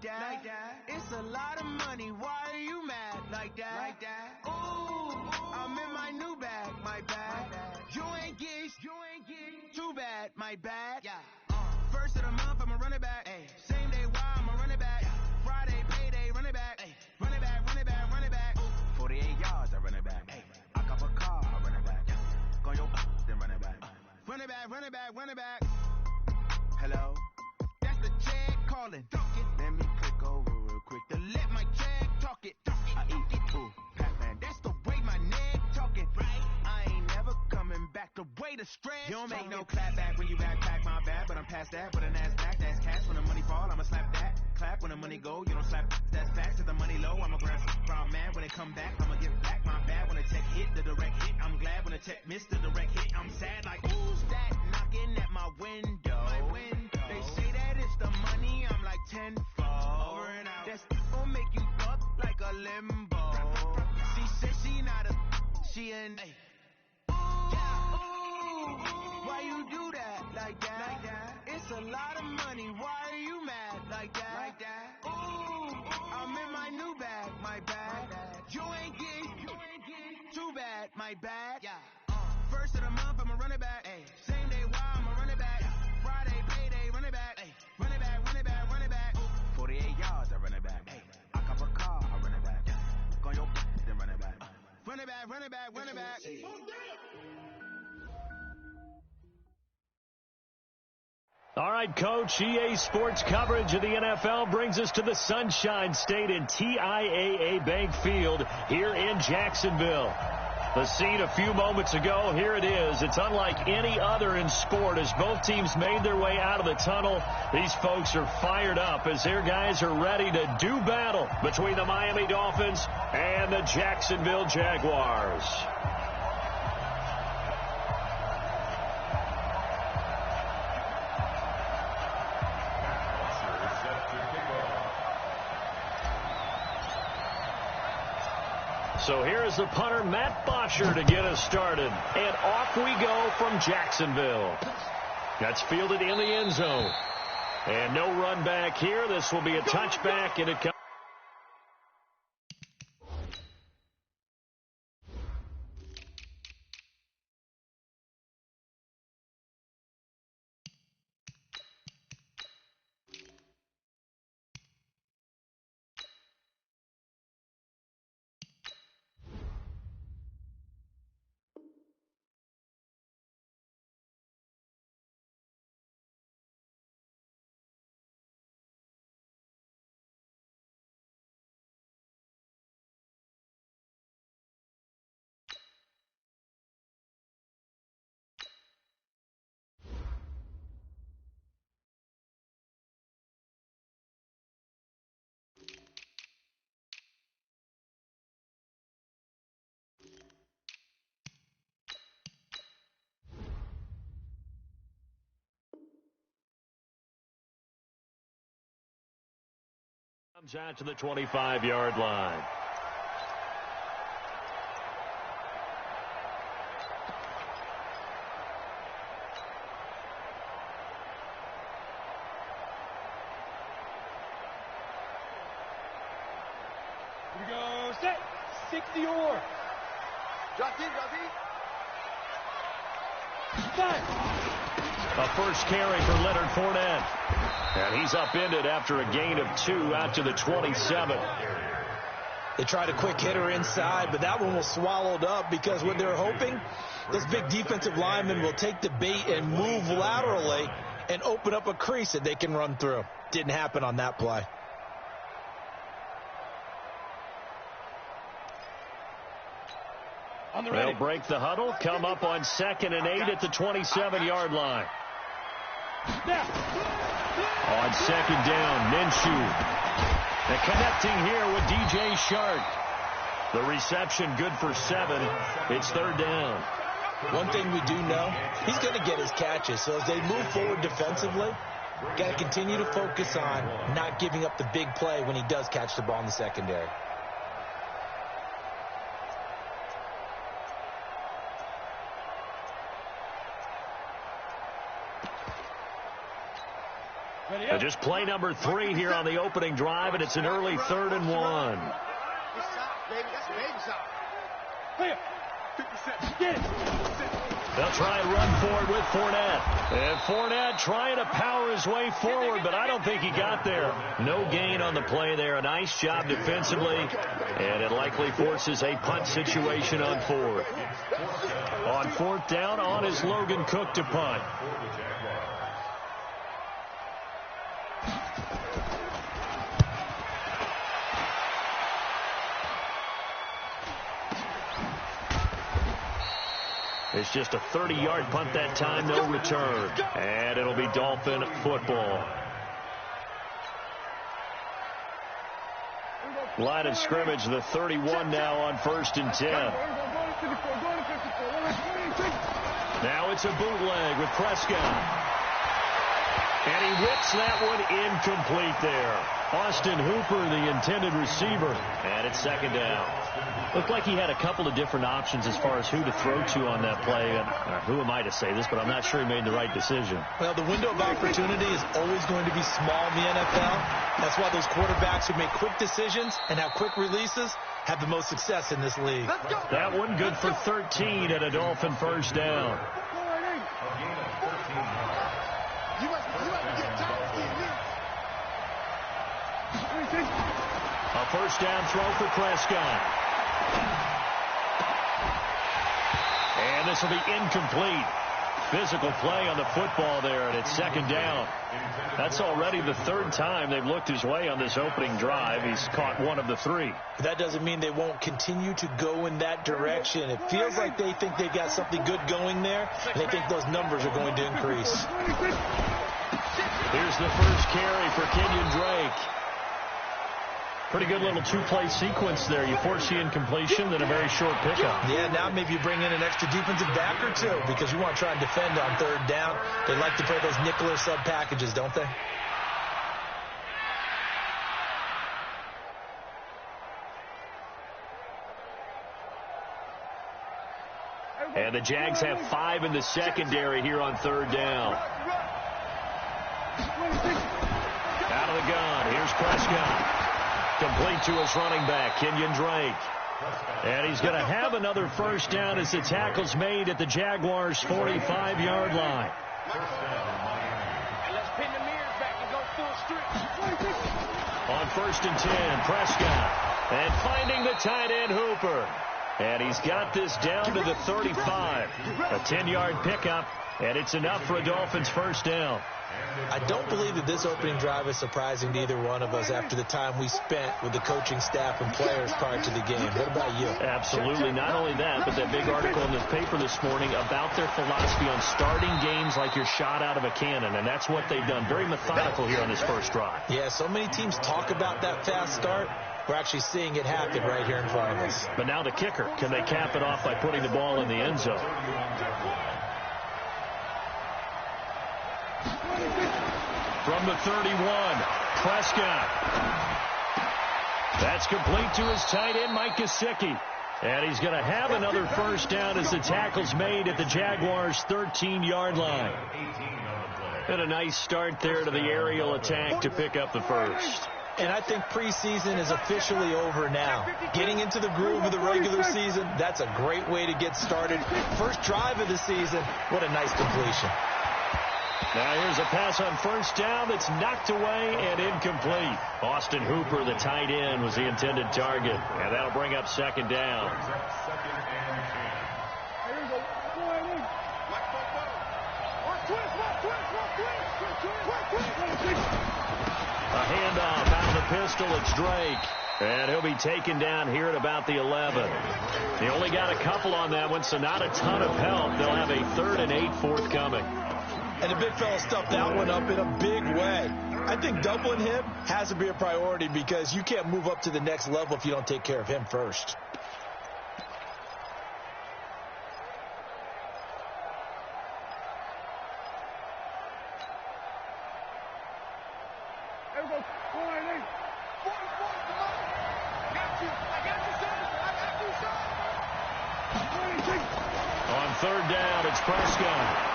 like that. It's a lot of money. Why are you mad like that? Ooh, I'm in my new bag, my bad. You ain't get too bad, my bad. First of the month, I'ma run it back. Same day, why I'ma run it back. Friday, payday, run it back. Run it back, run it back, run it back. 48 yards, I run it back. I cop a car, I run it back. Go your then run it back. Run it back, run it back, run it back. Hello? That's the check calling. Let me click over real quick to let my check talk it. I eat it. Ooh, Pac-Man, that's the way my neck talking. I ain't never coming back the way the stress. You don't make no clap back when you backpack my bad, but I'm past that. But an ass back, that's cash. When the money fall, I'ma slap that. Clap when the money go, you don't slap. That's facts. If the money low, I'ma grab from man. When it come back, I'ma get back my bad. When the tech hit, the direct hit. I'm glad when the tech missed the direct hit. I'm sad like who's that knocking at my window? They say that it's the money, I'm like tenfold. Over and out. That's gon' make you buck like a limbo. She said she not a, she an. Why you do that like that? It's a lot of money. Why are you mad like that? Ooh, I'm in my new bag, my bad. You ain't get too bad, my bad. First of the month, I'ma run it back. Same day, why I'ma run it back. Friday, payday, run it back. Run it back, run it back, run it back. 48 yards, I run it back. I cop a car, I run it back. Go your then run it back. Run it back, run it back, run it back. All right, Coach, EA Sports coverage of the NFL brings us to the Sunshine State in TIAA Bank Field here in Jacksonville. The scene a few moments ago, here it is. It's unlike any other in sport as both teams made their way out of the tunnel. These folks are fired up as their guys are ready to do battle between the Miami Dolphins and the Jacksonville Jaguars. So here's the punter, Matt Bosher, to get us started. And off we go from Jacksonville. That's fielded in the end zone. And no run back here. This will be a touchback, and it comes. Comes out to the 25-yard line. Here we go, set, 60-or. Jockey. A first carry for Leonard Fournette. And he's upended after a gain of 2 out to the 27. They tried a quick hitter inside, but that one was swallowed up because what they're hoping, this big defensive lineman will take the bait and move laterally and open up a crease that they can run through. Didn't happen on that play. They'll break the huddle, come up on 2nd and 8 at the 27-yard line. On 2nd down, Minshew. And connecting here with DJ Shark. The reception good for 7. It's 3rd down. One thing we do know, he's going to get his catches. So as they move forward defensively, got to continue to focus on not giving up the big play when he does catch the ball in the secondary. Just play number 3 here on the opening drive, and it's an early 3rd and 1. They'll try and run forward with Fournette. And Fournette trying to power his way forward, but I don't think he got there. No gain on the play there. A nice job defensively, and it likely forces a punt situation on 4th. On 4th down, on is Logan Cook to punt. It's just a 30-yard punt that time, no return. And it'll be Dolphin football. Line of scrimmage, the 31 now on 1st and 10. Now it's a bootleg with Prescott. And he whips that one incomplete there. Austin Hooper, the intended receiver. And it's 2nd down. Looked like he had a couple of different options as far as who to throw to on that play. And who am I to say this, but I'm not sure he made the right decision. Well, the window of opportunity is always going to be small in the NFL. That's why those quarterbacks who make quick decisions and have quick releases have the most success in this league. That one good for 13 and a Dolphin 1st down. A 1st down throw for Prescott. And this will be incomplete. Physical play on the football there, and it's 2nd down. That's already the 3rd time they've looked his way on this opening drive. He's caught 1 of the 3. But that doesn't mean they won't continue to go in that direction. It feels like they think they've got something good going there, and they think those numbers are going to increase. Here's the first carry for Kenyon Drake. Pretty good little 2-play sequence there. You force the incompletion, then a very short pickup. Yeah, now maybe you bring in an extra defensive back or 2 because you want to try and defend on 3rd down. They like to play those nickel or sub packages, don't they? And the Jags have 5 in the secondary here on 3rd down. Out of the gun. Here's Prescott. Complete to his running back, Kenyon Drake. And he's going to have another 1st down as the tackle's made at the Jaguars' 45-yard line. Let's pin the mirrors back and go full strip. On 1st and 10, Prescott. And finding the tight end, Hooper. And he's got this down to the 35. A 10-yard pickup, and it's enough for a Dolphins 1st down. I don't believe that this opening drive is surprising to either one of us after the time we spent with the coaching staff and players prior to the game. What about you? Absolutely. Not only that, but that big article in this paper this morning about their philosophy on starting games like you're shot out of a cannon, and that's what they've done. Very methodical here on this first drive. Yeah, so many teams talk about that fast start. We're actually seeing it happen right here in front of us. But now the kicker. Can they cap it off by putting the ball in the end zone? From the 31, Prescott. That's complete to his tight end, Mike Gesicki. And he's going to have another 1st down as the tackle's made at the Jaguars' 13-yard line. And a nice start there to the aerial attack to pick up the 1st. And I think preseason is officially over now. Getting into the groove of the regular season, that's a great way to get started. First drive of the season, what a nice completion. Now here's a pass on 1st down that's knocked away and incomplete. Austin Hooper, the tight end, was the intended target. And that'll bring up 2nd down. A handoff out of the pistol. It's Drake. And he'll be taken down here at about the 11. They only got a couple on that one, so not a ton of help. They'll have a 3rd and 8 forthcoming. And the big fella stuffed that one up in a big way. I think doubling him has to be a priority because you can't move up to the next level if you don't take care of him first. On 3rd down, it's Prescott.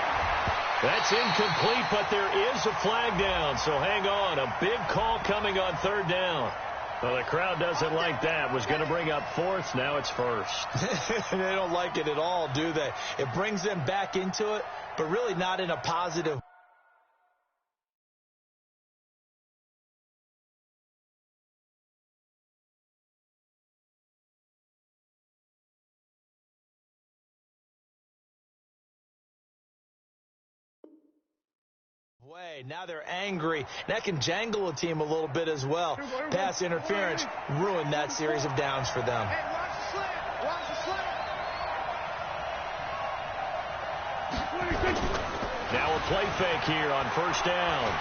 That's incomplete, but there is a flag down, so hang on. A big call coming on third down. Well, the crowd doesn't like that. Was going to bring up fourth. Now it's first. They don't like it at all, do they? It brings them back into it, but really not in a positive way. Now they're angry. That can jangle a team a little bit as well. Pass interference ruined that series of downs for them. Hey, watch the slant. Watch the slant. Now a play fake here on first down.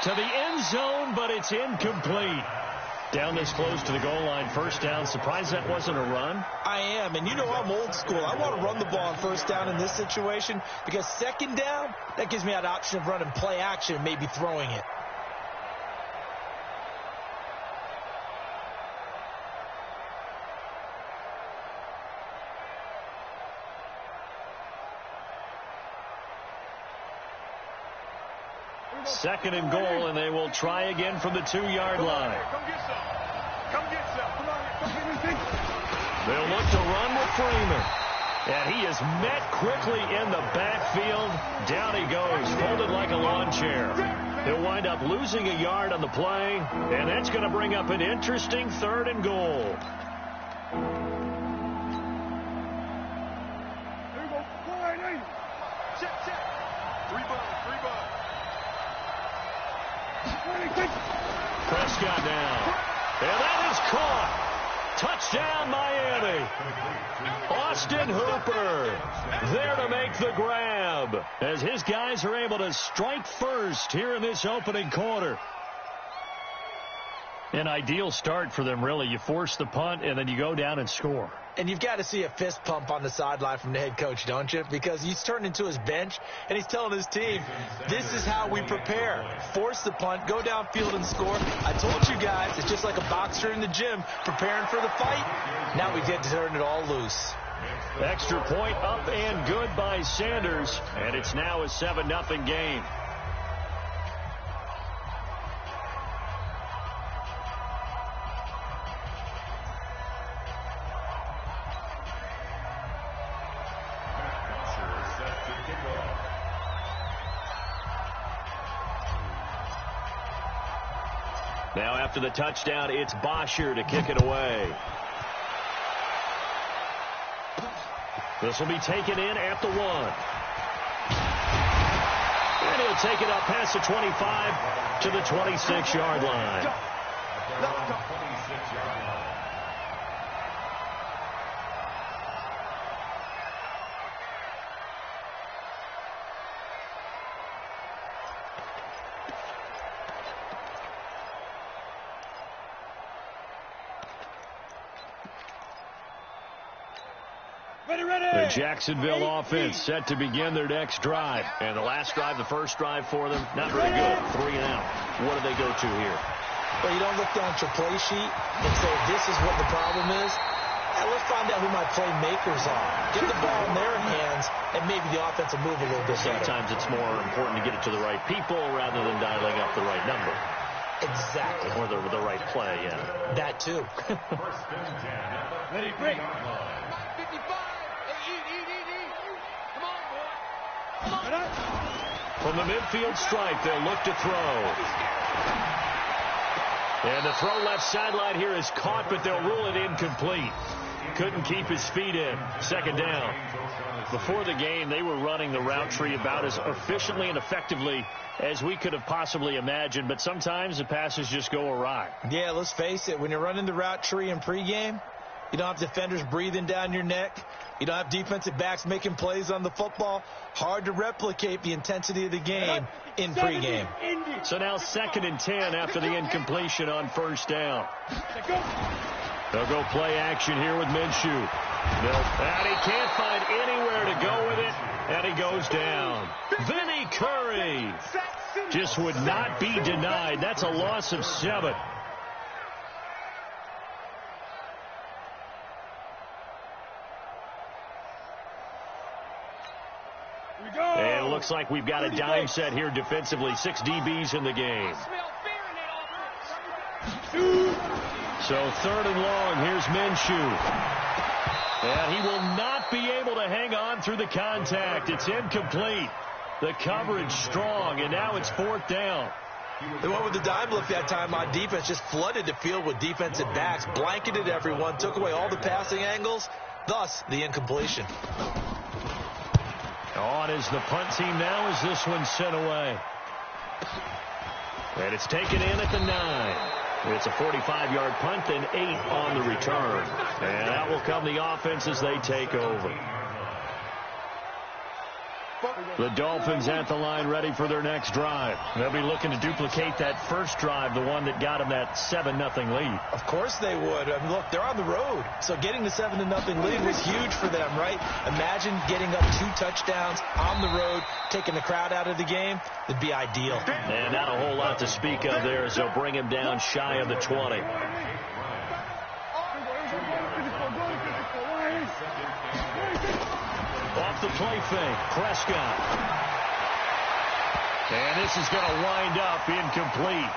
To the end zone, but it's incomplete. Down this close to the goal line, first down. Surprised that wasn't a run? I am, and you know I'm old school. I want to run the ball on first down in this situation because second down, that gives me that option of running play action and maybe throwing it. Second and goal, and they will try again from the 2-yard line. Come get some. Come get some. Come on. They'll look to run with Freeman. And he is met quickly in the backfield. Down he goes, folded like a lawn chair. He'll wind up losing a yard on the play, and that's going to bring up an interesting third and goal. There you go. Check. Three ball. Prescott now. And that is caught. Touchdown, Miami. Austin Hooper there to make the grab as his guys are able to strike first here in this opening quarter. An ideal start for them, really. You force the punt, and then you go down and score. And you've got to see a fist pump on the sideline from the head coach, don't you? Because he's turned into his bench, and he's telling his team, this is how we prepare. Force the punt, go downfield and score. I told you guys, it's just like a boxer in the gym preparing for the fight. Now we get to turn it all loose. Extra point up and good by Sanders, and it's now a 7-0 game. Now after the touchdown, it's Bosher to kick it away. This will be taken in at the 1. And he'll take it up past the 25 to the 26-yard line. The Jacksonville offense set to begin their next drive. And the last drive, the first drive for them, not very good. 3 and out. What do they go to here? Well, you don't look down at your play sheet and say, this is what the problem is. Let's find out who my playmakers are. Get the ball in their hands, and maybe the offense will move a little bit better. Sometimes it's more important to get it to the right people rather than dialing up the right number. Exactly. Or the right play, yeah. That, too. Ready, break. 55. Come on, boy. From the midfield stripe, they'll look to throw. And the throw left sideline here is caught, but they'll rule it incomplete. Couldn't keep his feet in. Second down. Before the game, they were running the route tree about as efficiently and effectively as we could have possibly imagined, but sometimes the passes just go awry. Yeah, let's face it. When you're running the route tree in pregame, you don't have defenders breathing down your neck. You don't have defensive backs making plays on the football. Hard to replicate the intensity of the game in pregame. So now 2nd and 10 after the incompletion on first down. They'll go play action here with Minshew. And he can't find anywhere to go with it, and he goes down. Vinny Curry just would not be denied. That's a loss of 7. looks like we've got a dime set here defensively. 6 DBs in the game. So 3rd and long. Here's Minshew. And he will not be able to hang on through the contact. It's incomplete. The coverage strong, and now it's 4th down. They went with the dime look that time on defense, just flooded the field with defensive backs, blanketed everyone, took away all the passing angles, thus the incompletion. On is the punt team now as this one's sent away. And it's taken in at the 9. It's a 45-yard punt and 8 on the return. And that will come the offense as they take over. The Dolphins at the line ready for their next drive. They'll be looking to duplicate that first drive, the one that got them that 7-0 lead. Of course they would. I mean, look, they're on the road. So getting the 7-0 lead was huge for them, right? Imagine getting up 2 touchdowns on the road, taking the crowd out of the game. It'd be ideal. And not a whole lot to speak of there as they'll bring him down shy of the 20. Off the play fake, Prescott. And this is going to wind up incomplete.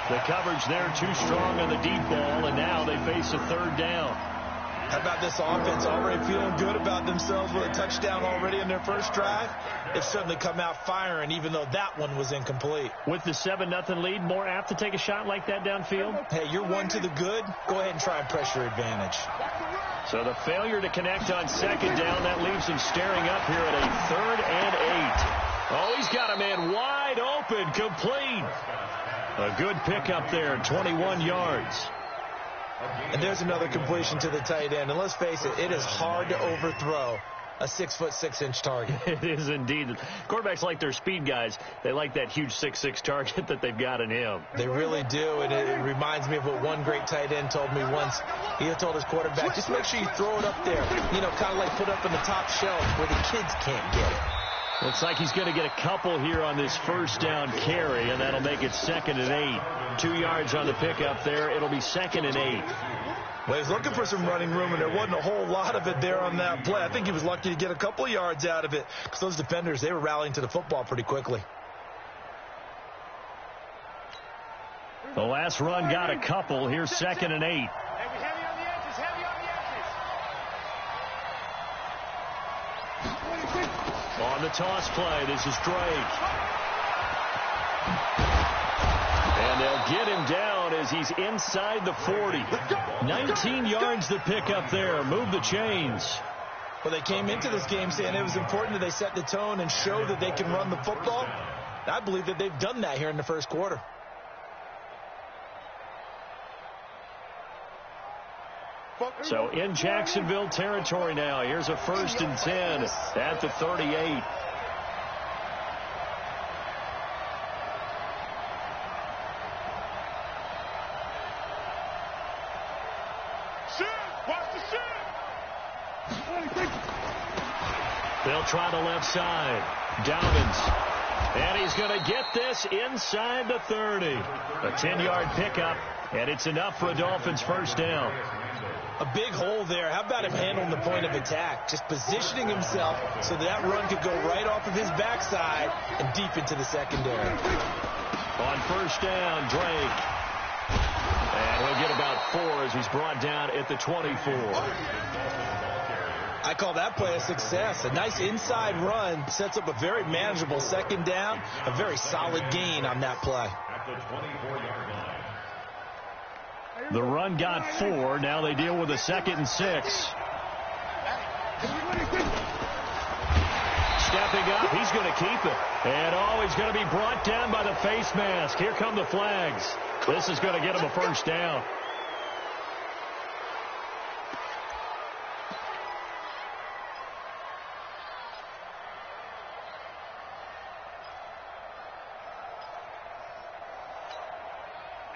The coverage there too strong on the deep ball, and now they face a 3rd down. How about this offense already feeling good about themselves with a touchdown already in their first drive? They've certainly come out firing, even though that one was incomplete. With the 7-0 lead, more apt to take a shot like that downfield? Hey, you're 1 to the good. Go ahead and try and pressure advantage. So the failure to connect on 2nd down, that leaves him staring up here at a 3rd and 8. Oh, he's got a man wide open, complete. A good pickup there, 21 yards. And there's another completion to the tight end. And let's face it, it is hard to overthrow a 6'6" target. It is indeed. Quarterbacks like their speed guys. They like that huge 6'6" target that they've got in him. They really do, and it reminds me of what one great tight end told me once. He told his quarterback, just make sure you throw it up there, you know, kind of like put up in the top shelf where the kids can't get it. Looks like he's going to get a couple here on this 1st down carry, and that'll make it 2nd and 8. 2 yards on the pickup there. It'll be 2nd and 8. Well, he was looking for some running room, and there wasn't a whole lot of it there on that play. I think he was lucky to get a couple of yards out of it because those defenders, they were rallying to the football pretty quickly. The last run got a couple. Here's 2nd and 8. On the toss play, this is Drake. And they'll get him down as he's inside the 40. 19 yards to pick up there. Move the chains. Well, they came into this game saying it was important that they set the tone and show that they can run the football. I believe that they've done that here in the first quarter. So in Jacksonville territory now. Here's a 1st and 10 at the 38. They'll try the left side. Dobbins. And he's going to get this inside the 30. A 10-yard pickup, and it's enough for a Dolphins 1st down. A big hole there. How about him handling the point of attack? Just positioning himself so that run could go right off of his backside and deep into the secondary. On 1st down, Drake. And he'll get about 4 as he's brought down at the 24. I call that play a success. A nice inside run sets up a very manageable 2nd down. A very solid gain on that play. The run got 4. Now they deal with a 2nd and 6. Stepping up, he's going to keep it. And he's going to be brought down by the face mask. Here come the flags. This is going to get him a 1st down.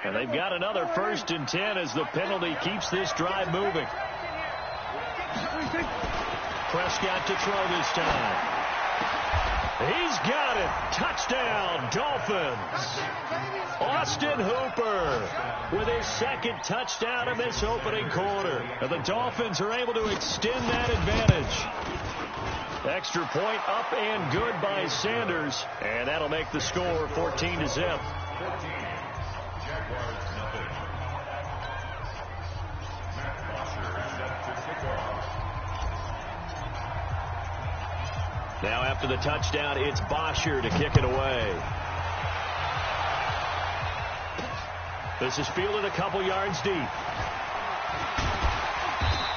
And they've got another 1st and 10 as the penalty keeps this drive moving. Prescott to throw this time. He's got it. Touchdown, Dolphins. Austin Hooper with his 2nd touchdown of this opening quarter. And the Dolphins are able to extend that advantage. Extra point up and good by Sanders. And that'll make the score 14-0. Now after the touchdown, it's Bosher to kick it away. This is fielded a couple yards deep.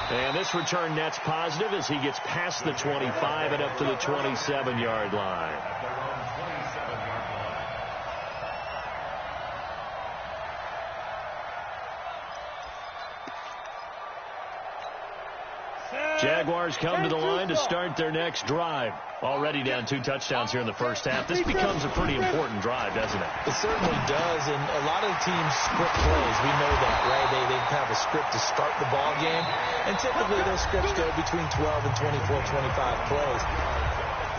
And this return net's positive as he gets past the 25 and up to the 27-yard line. Jaguars come to the line to start their next drive. Already down 2 touchdowns here in the first half. This becomes a pretty important drive, doesn't it? It certainly does, and a lot of the teams script plays. We know that, right? They have a script to start the ball game, and typically those scripts go between 12 and 24, 25 plays.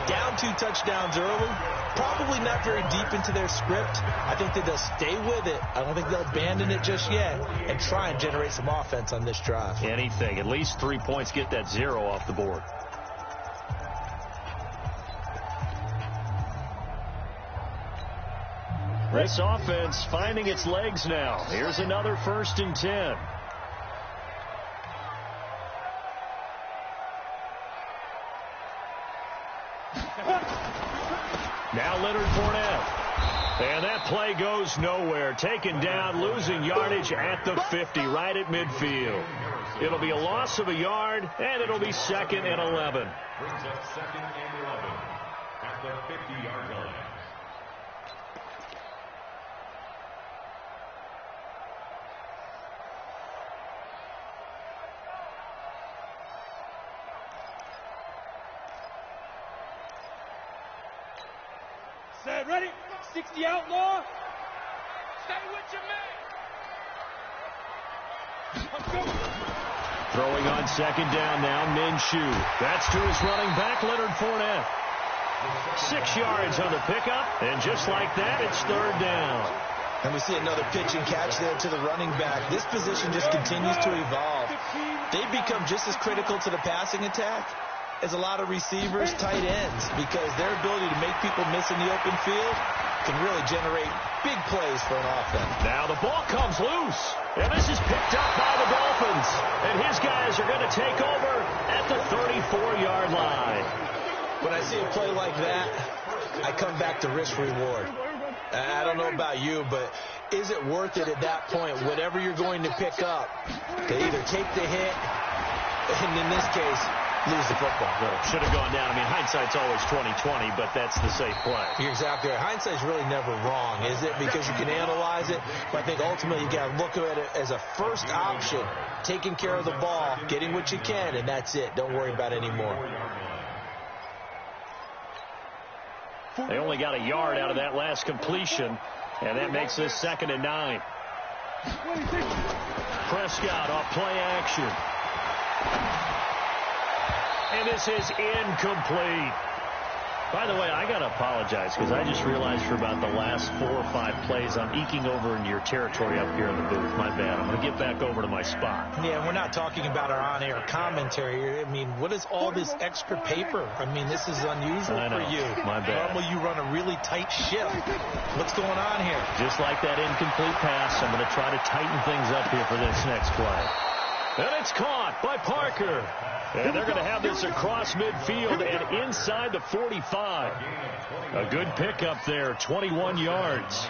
Down 2 touchdowns early, probably not very deep into their script. I think that they'll stay with it. I don't think they'll abandon it just yet and try and generate some offense on this drive. Anything. At least 3 points, get that 0 off the board. This offense finding its legs now. Here's another 1st and 10. Now Leonard Fournette. And that play goes nowhere. Taken down, losing yardage at the 50, right at midfield. It'll be a loss of a yard, and it'll be 2nd and 11. Brings up 2nd and 11 at the 50-yard line. Set, ready? 60 outlaw. Stay with your man. Throwing on 2nd down now, Minshew. That's to his running back, Leonard Fournette. 6 yards on the pickup, and just like that, it's 3rd down. And we see another pitch and catch there to the running back. This position just continues to evolve. They become just as critical to the passing attack as a lot of receivers, tight ends, because their ability to make people miss in the open field can really generate big plays for an offense. Now the ball comes loose, and this is picked up by the Dolphins. And his guys are going to take over at the 34-yard line. When I see a play like that, I come back to risk-reward. I don't know about you, but is it worth it at that point, whatever you're going to pick up, to either take the hit, and in this case, lose the football? Should have gone down. I mean, hindsight's always 20/20, but that's the safe play. You're exactly right. Hindsight's really never wrong, is it? Because you can analyze it, but I think ultimately you got to look at it as a first option, taking care of the ball, getting what you can, and that's it. Don't worry about it anymore. They only got a yard out of that last completion, and that makes this 2nd and 9. Prescott off play action. And this is incomplete. By the way, I got to apologize because I just realized for about the last 4 or 5 plays I'm eking over into your territory up here in the booth. My bad. I'm going to get back over to my spot. Yeah, we're not talking about our on-air commentary here. I mean, what is all this extra paper? I mean, this is unusual for you. My bad. Normally you run a really tight ship. What's going on here? Just like that incomplete pass, I'm going to try to tighten things up here for this next play. And it's caught by Parker. And they're going to have this across midfield and inside the 45. A good pickup there, 21 yards.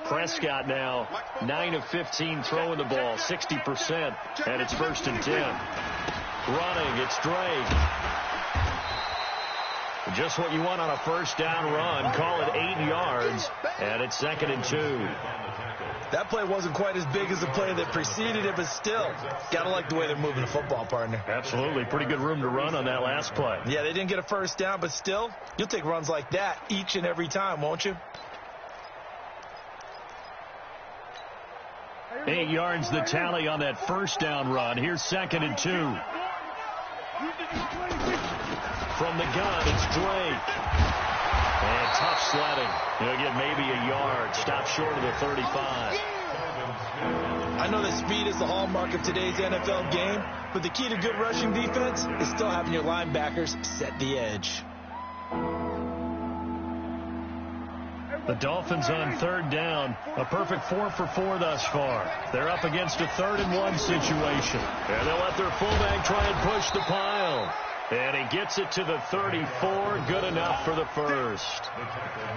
Prescott now 9 of 15 throwing the ball, 60%. And it's 1st and 10. Running, it's Drake. Just what you want on a first down run. Call it 8 yards. And it's 2nd and 2. That play wasn't quite as big as the play that preceded it, but still, got to like the way they're moving the football, partner. Absolutely. Pretty good room to run on that last play. Yeah, they didn't get a first down, but still, you'll take runs like that each and every time, won't you? 8 yards the tally on that first down run. Here's 2nd and 2. From the gun, it's Drake. And tough sledding. He'll get maybe a yard. Stop short of the 35. I know that speed is the hallmark of today's NFL game, but the key to good rushing defense is still having your linebackers set the edge. The Dolphins on third down, a perfect 4 for 4 thus far. They're up against a 3rd and 1 situation. And they'll let their fullback try and push the pile. And he gets it to the 34, good enough for the first.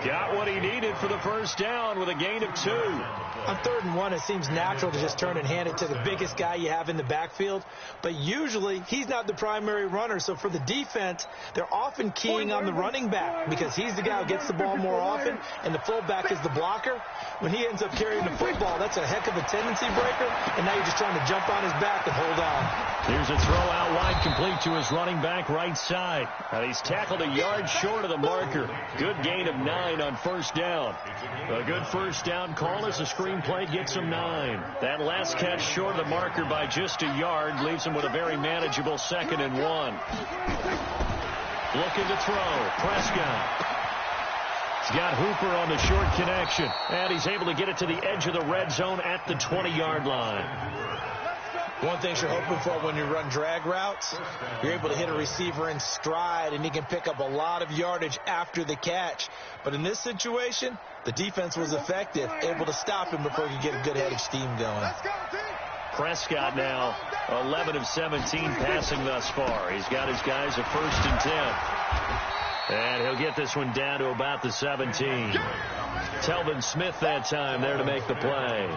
Got what he needed for the first down with a gain of 2. On 3rd and 1, it seems natural to just turn and hand it to the biggest guy you have in the backfield. But usually, he's not the primary runner. So for the defense, they're often keying on the running back because he's the guy who gets the ball more often, and the fullback is the blocker. When he ends up carrying the football, that's a heck of a tendency breaker, and now you're just trying to jump on his back and hold on. Here's a throw out wide, complete to his running back right side. And he's tackled a yard short of the marker. Good gain of 9 on first down. A good first down call as the screenplay gets him 9. That last catch short of the marker by just a yard leaves him with a very manageable 2nd and 1. Looking to throw. Prescott. He's got Hooper on the short connection. And he's able to get it to the edge of the red zone at the 20-yard line. One thing you're hoping for when you run drag routes, you're able to hit a receiver in stride, and he can pick up a lot of yardage after the catch. But in this situation, the defense was effective, able to stop him before he could get a good head of steam going. Prescott now 11 of 17 passing thus far. He's got his guys a 1st and 10. And he'll get this one down to about the 17. Telvin Smith that time there to make the play.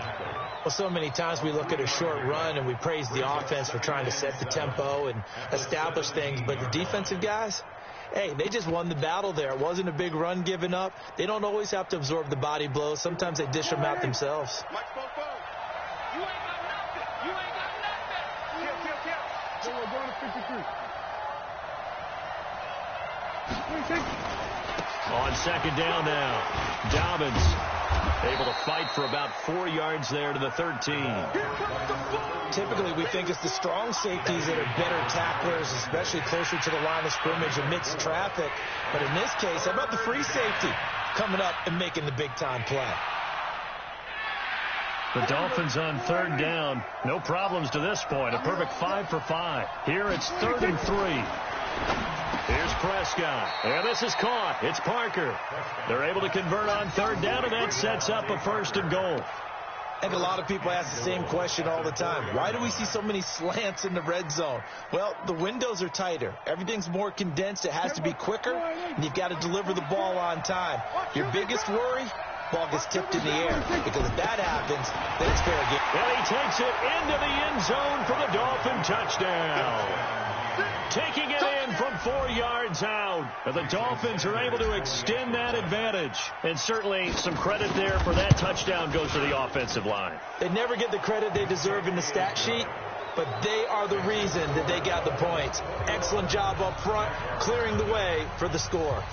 Well, so many times we look at a short run and we praise the offense for trying to set the tempo and establish things. But the defensive guys, hey, they just won the battle there. It wasn't a big run given up. They don't always have to absorb the body blows. Sometimes they dish them out themselves. On second down now, Dobbins able to fight for about 4 yards there to the 13. Typically, we think it's the strong safeties that are better tacklers, especially closer to the line of scrimmage amidst traffic. But in this case, how about the free safety coming up and making the big-time play? The Dolphins on third down. No problems to this point. A perfect 5 for 5. Here it's 3rd and 3. Here's Prescott. And this is caught. It's Parker. They're able to convert on third down, and that sets up a 1st and goal. I think a lot of people ask the same question all the time. Why do we see so many slants in the red zone? Well, the windows are tighter. Everything's more condensed. It has to be quicker, and you've got to deliver the ball on time. Your biggest worry? Ball gets tipped in the air, because if that happens, then it's fair game. And he takes it into the end zone for the Dolphin touchdown. Taking it in from 4 yards out. But the Dolphins are able to extend that advantage. And certainly some credit there for that touchdown goes to the offensive line. They never get the credit they deserve in the stat sheet, but they are the reason that they got the points. Excellent job up front, clearing the way for the score.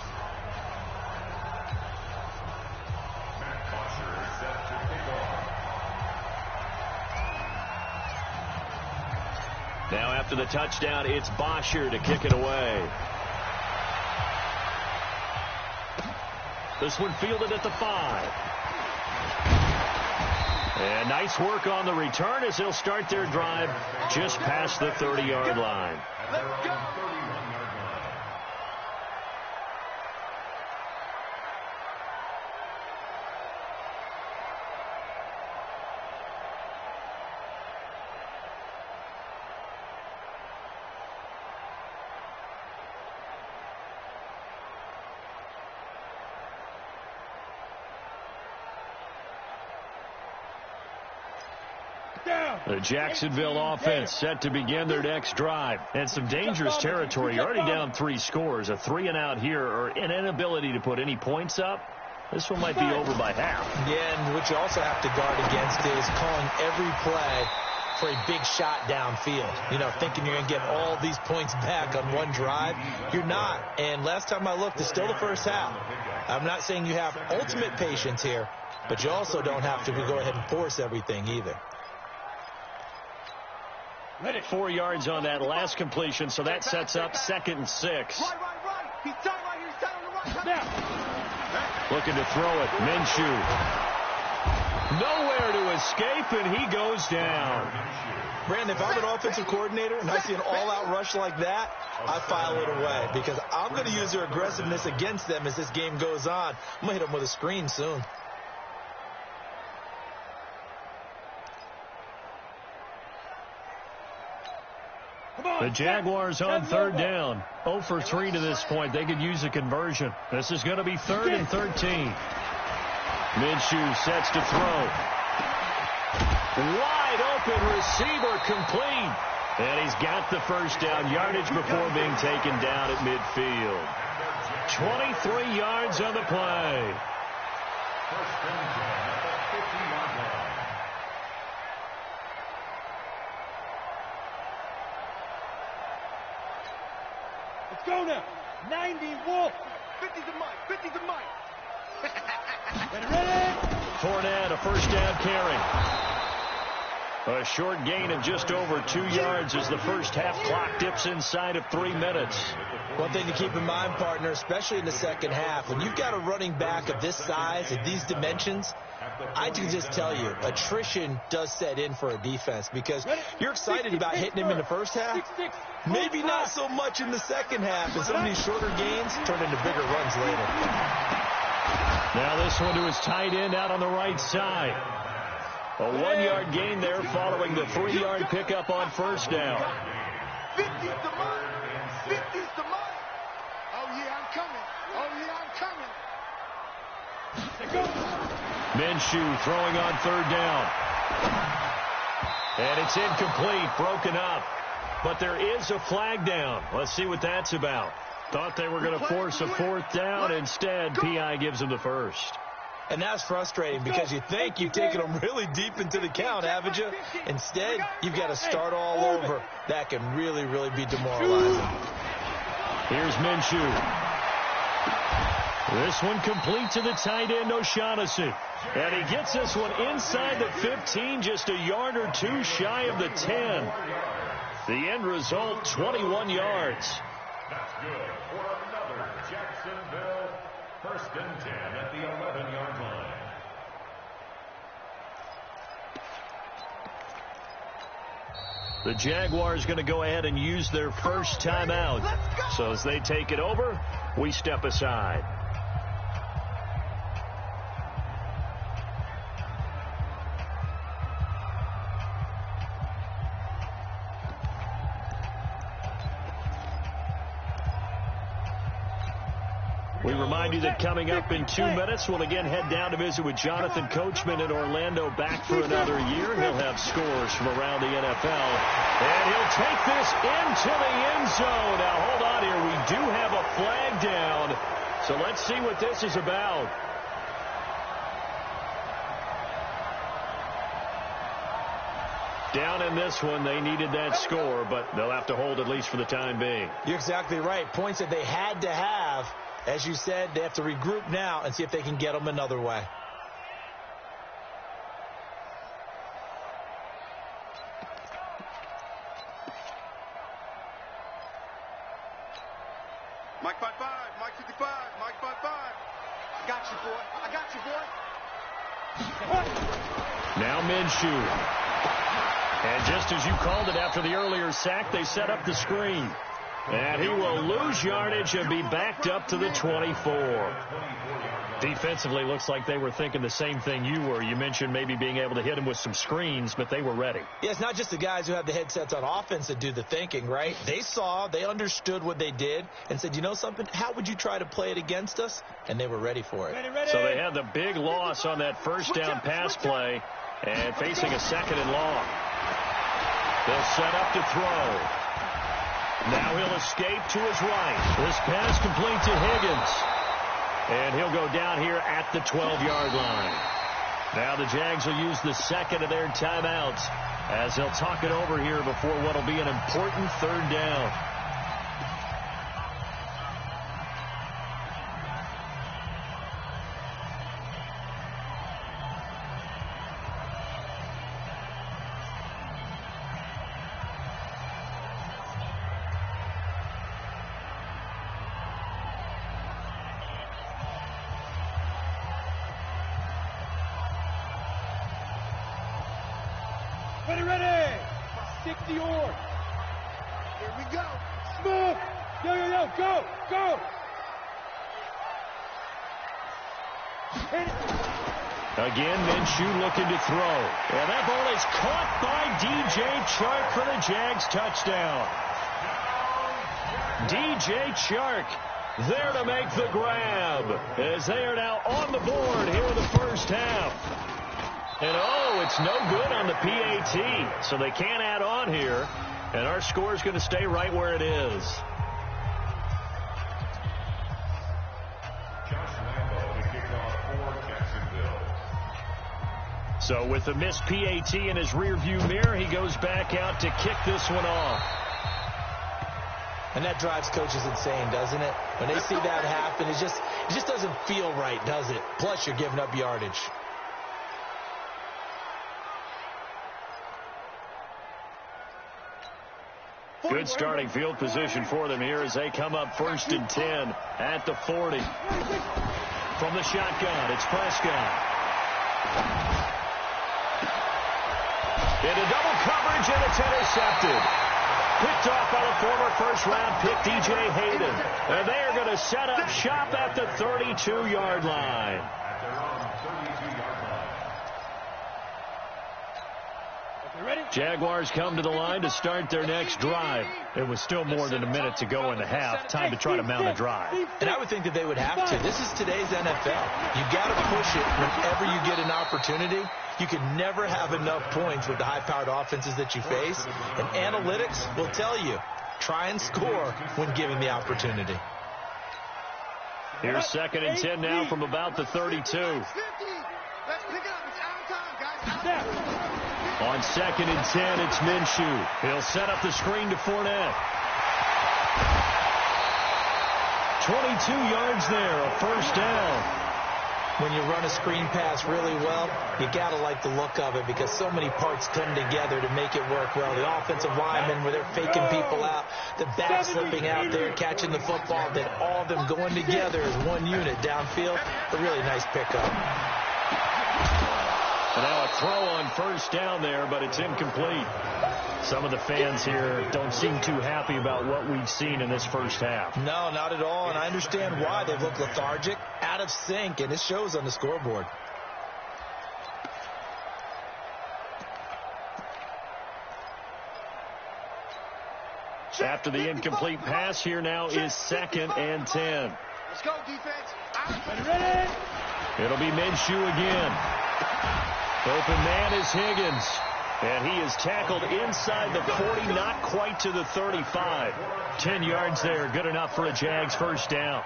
Now after the touchdown, it's Bosher to kick it away. This one fielded at the 5. And nice work on the return as they'll start their drive just past the 30-yard line. Let's go! The Jacksonville offense set to begin their next drive. And some dangerous territory. You're already down 3 scores. A 3-and-out here or an inability to put any points up. This one might be over by half. Yeah, and what you also have to guard against is calling every play for a big shot downfield. You know, thinking you're going to get all these points back on one drive. You're not. And last time I looked, it's still the first half. I'm not saying you have ultimate patience here, but you also don't have to go ahead and force everything either. 4 yards on that last completion, so that sets up 2nd and 6. Right. He's tight right here. He's tight on the right. Looking to throw it. Minshew. Nowhere to escape, and he goes down. Brandon, if I'm an offensive coordinator and I see an all-out rush like that, I file it away because I'm going to use their aggressiveness against them as this game goes on. I'm going to hit them with a screen soon. The Jaguars on third down. 0 for 3 to this point. They could use a conversion. This is going to be 3rd and 13. Minshew sets to throw. Wide open receiver complete. And he's got the first down yardage before being taken down at midfield. 23 yards on the play. First and 10 at the 50-yard line. Let's go now. 90 Wolf. 50's a Mike. 50's a Mike. Ready? Fournette, a first down carry. A short gain of just over 2 yards as the first half clock dips inside of 3 minutes. One thing to keep in mind, partner, especially in the second half, when you've got a running back of this size and these dimensions, I can just tell you, attrition does set in for a defense because you're excited about hitting him in the first half. Maybe not so much in the second half, and some of these shorter gains turn into bigger runs later. Now this one to his tight end out on the right side. A 1-yard gain there following the 3-yard pickup on first down. 50's the Mike. 50's the Mike. Oh, yeah, I'm coming. Oh, yeah, I'm coming. Minshew throwing on third down. And it's incomplete, broken up. But there is a flag down. Let's see what that's about. Thought they were going to force a 4th down. Instead, P.I. gives them the first. And that's frustrating because you think you've taken them really deep into the count, haven't you? Instead, you've got to start all over. That can really, really be demoralizing. Here's Minshew. This one complete to the tight end, O'Shaughnessy. And he gets this one inside the 15, just a yard or two shy of the 10. The end result, 21 yards. That's good for another Jacksonville first and 10 at the 11-yard line. The Jaguars going to go ahead and use their first timeout. So as they take it over, we step aside. We remind you that coming up in 2 minutes, we'll again head down to visit with Jonathan Coachman in Orlando, back for another year. He'll have scores from around the NFL. And he'll take this into the end zone. Now, hold on here. We do have a flag down. So let's see what this is about. Down in this one, they needed that score, but they'll have to hold at least for the time being. You're exactly right. Points that they had to have. As you said, they have to regroup now and see if they can get them another way. Mike 5-5. Mike 55. Mike 5-5. I got you, boy. I got you, boy. Now Minshew. And just as you called it after the earlier sack, they set up the screen. And he will lose yardage and be backed up to the 24. Defensively, looks like they were thinking the same thing you were. You mentioned maybe being able to hit him with some screens, but they were ready. Yeah, it's not just the guys who have the headsets on offense that do the thinking, right? They saw, they understood what they did, and said, you know something, how would you try to play it against us? And they were ready for it. So they had the big loss on that first down pass play, and facing a 2nd and long. They'll set up to throw. Now he'll escape to his right. This pass complete to Higgins. And he'll go down here at the 12-yard line. Now the Jags will use the second of their timeouts as they'll talk it over here before what will be an important 3rd down. Ready. 60 or. Here we go. Smooth. Yo, go. Hit it. Again, Minshew looking to throw. And that ball is caught by DJ Chark for the Jags touchdown. DJ Chark there to make the grab as they are now on the board here in the first half. And it's no good on the PAT, so they can't add on here. And our score is going to stay right where it is. Josh Lambo to kick off for Jacksonville. So with the missed PAT in his rearview mirror, he goes back out to kick this one off. And that drives coaches insane, doesn't it? When they see that happen, it just doesn't feel right, does it? Plus, you're giving up yardage. Good starting field position for them here as they come up 1st and 10 at the 40. From the shotgun, it's Prescott. Into double coverage, and it's intercepted. Picked off by the former first-round pick, DJ Hayden. And they are going to set up shop at the 32-yard line. At their own 32-yard line. Ready? Jaguars come to the line to start their next drive. It was still more than a minute to go in the half. Time to try to mount a drive. And I would think that they would have to. This is today's NFL. You got to push it whenever you get an opportunity. You can never have enough points with the high-powered offenses that you face. And analytics will tell you, try and score when given the opportunity. Here's 2nd and 10 now from about the 32. Let's pick it up. It's out of time, guys. On 2nd and 10, it's Minshew. He'll set up the screen to Fournette. 22 yards there, a first down. When you run a screen pass really well, you got to like the look of it because so many parts come together to make it work well. The offensive linemen, where they're faking people out, the back slipping out there, catching the football, then all of them going together as one unit downfield. A really nice pickup. And now a throw on first down there, but it's incomplete. Some of the fans here don't seem too happy about what we've seen in this first half. No, not at all, and I understand why. They've looked lethargic, out of sync, and it shows on the scoreboard. After the incomplete pass, here now is 2nd and 10. Let's go, defense. Ready? It'll be Minshew again. Open man is Higgins. And he is tackled inside the 40, not quite to the 35. 10 yards there, good enough for a Jags first down.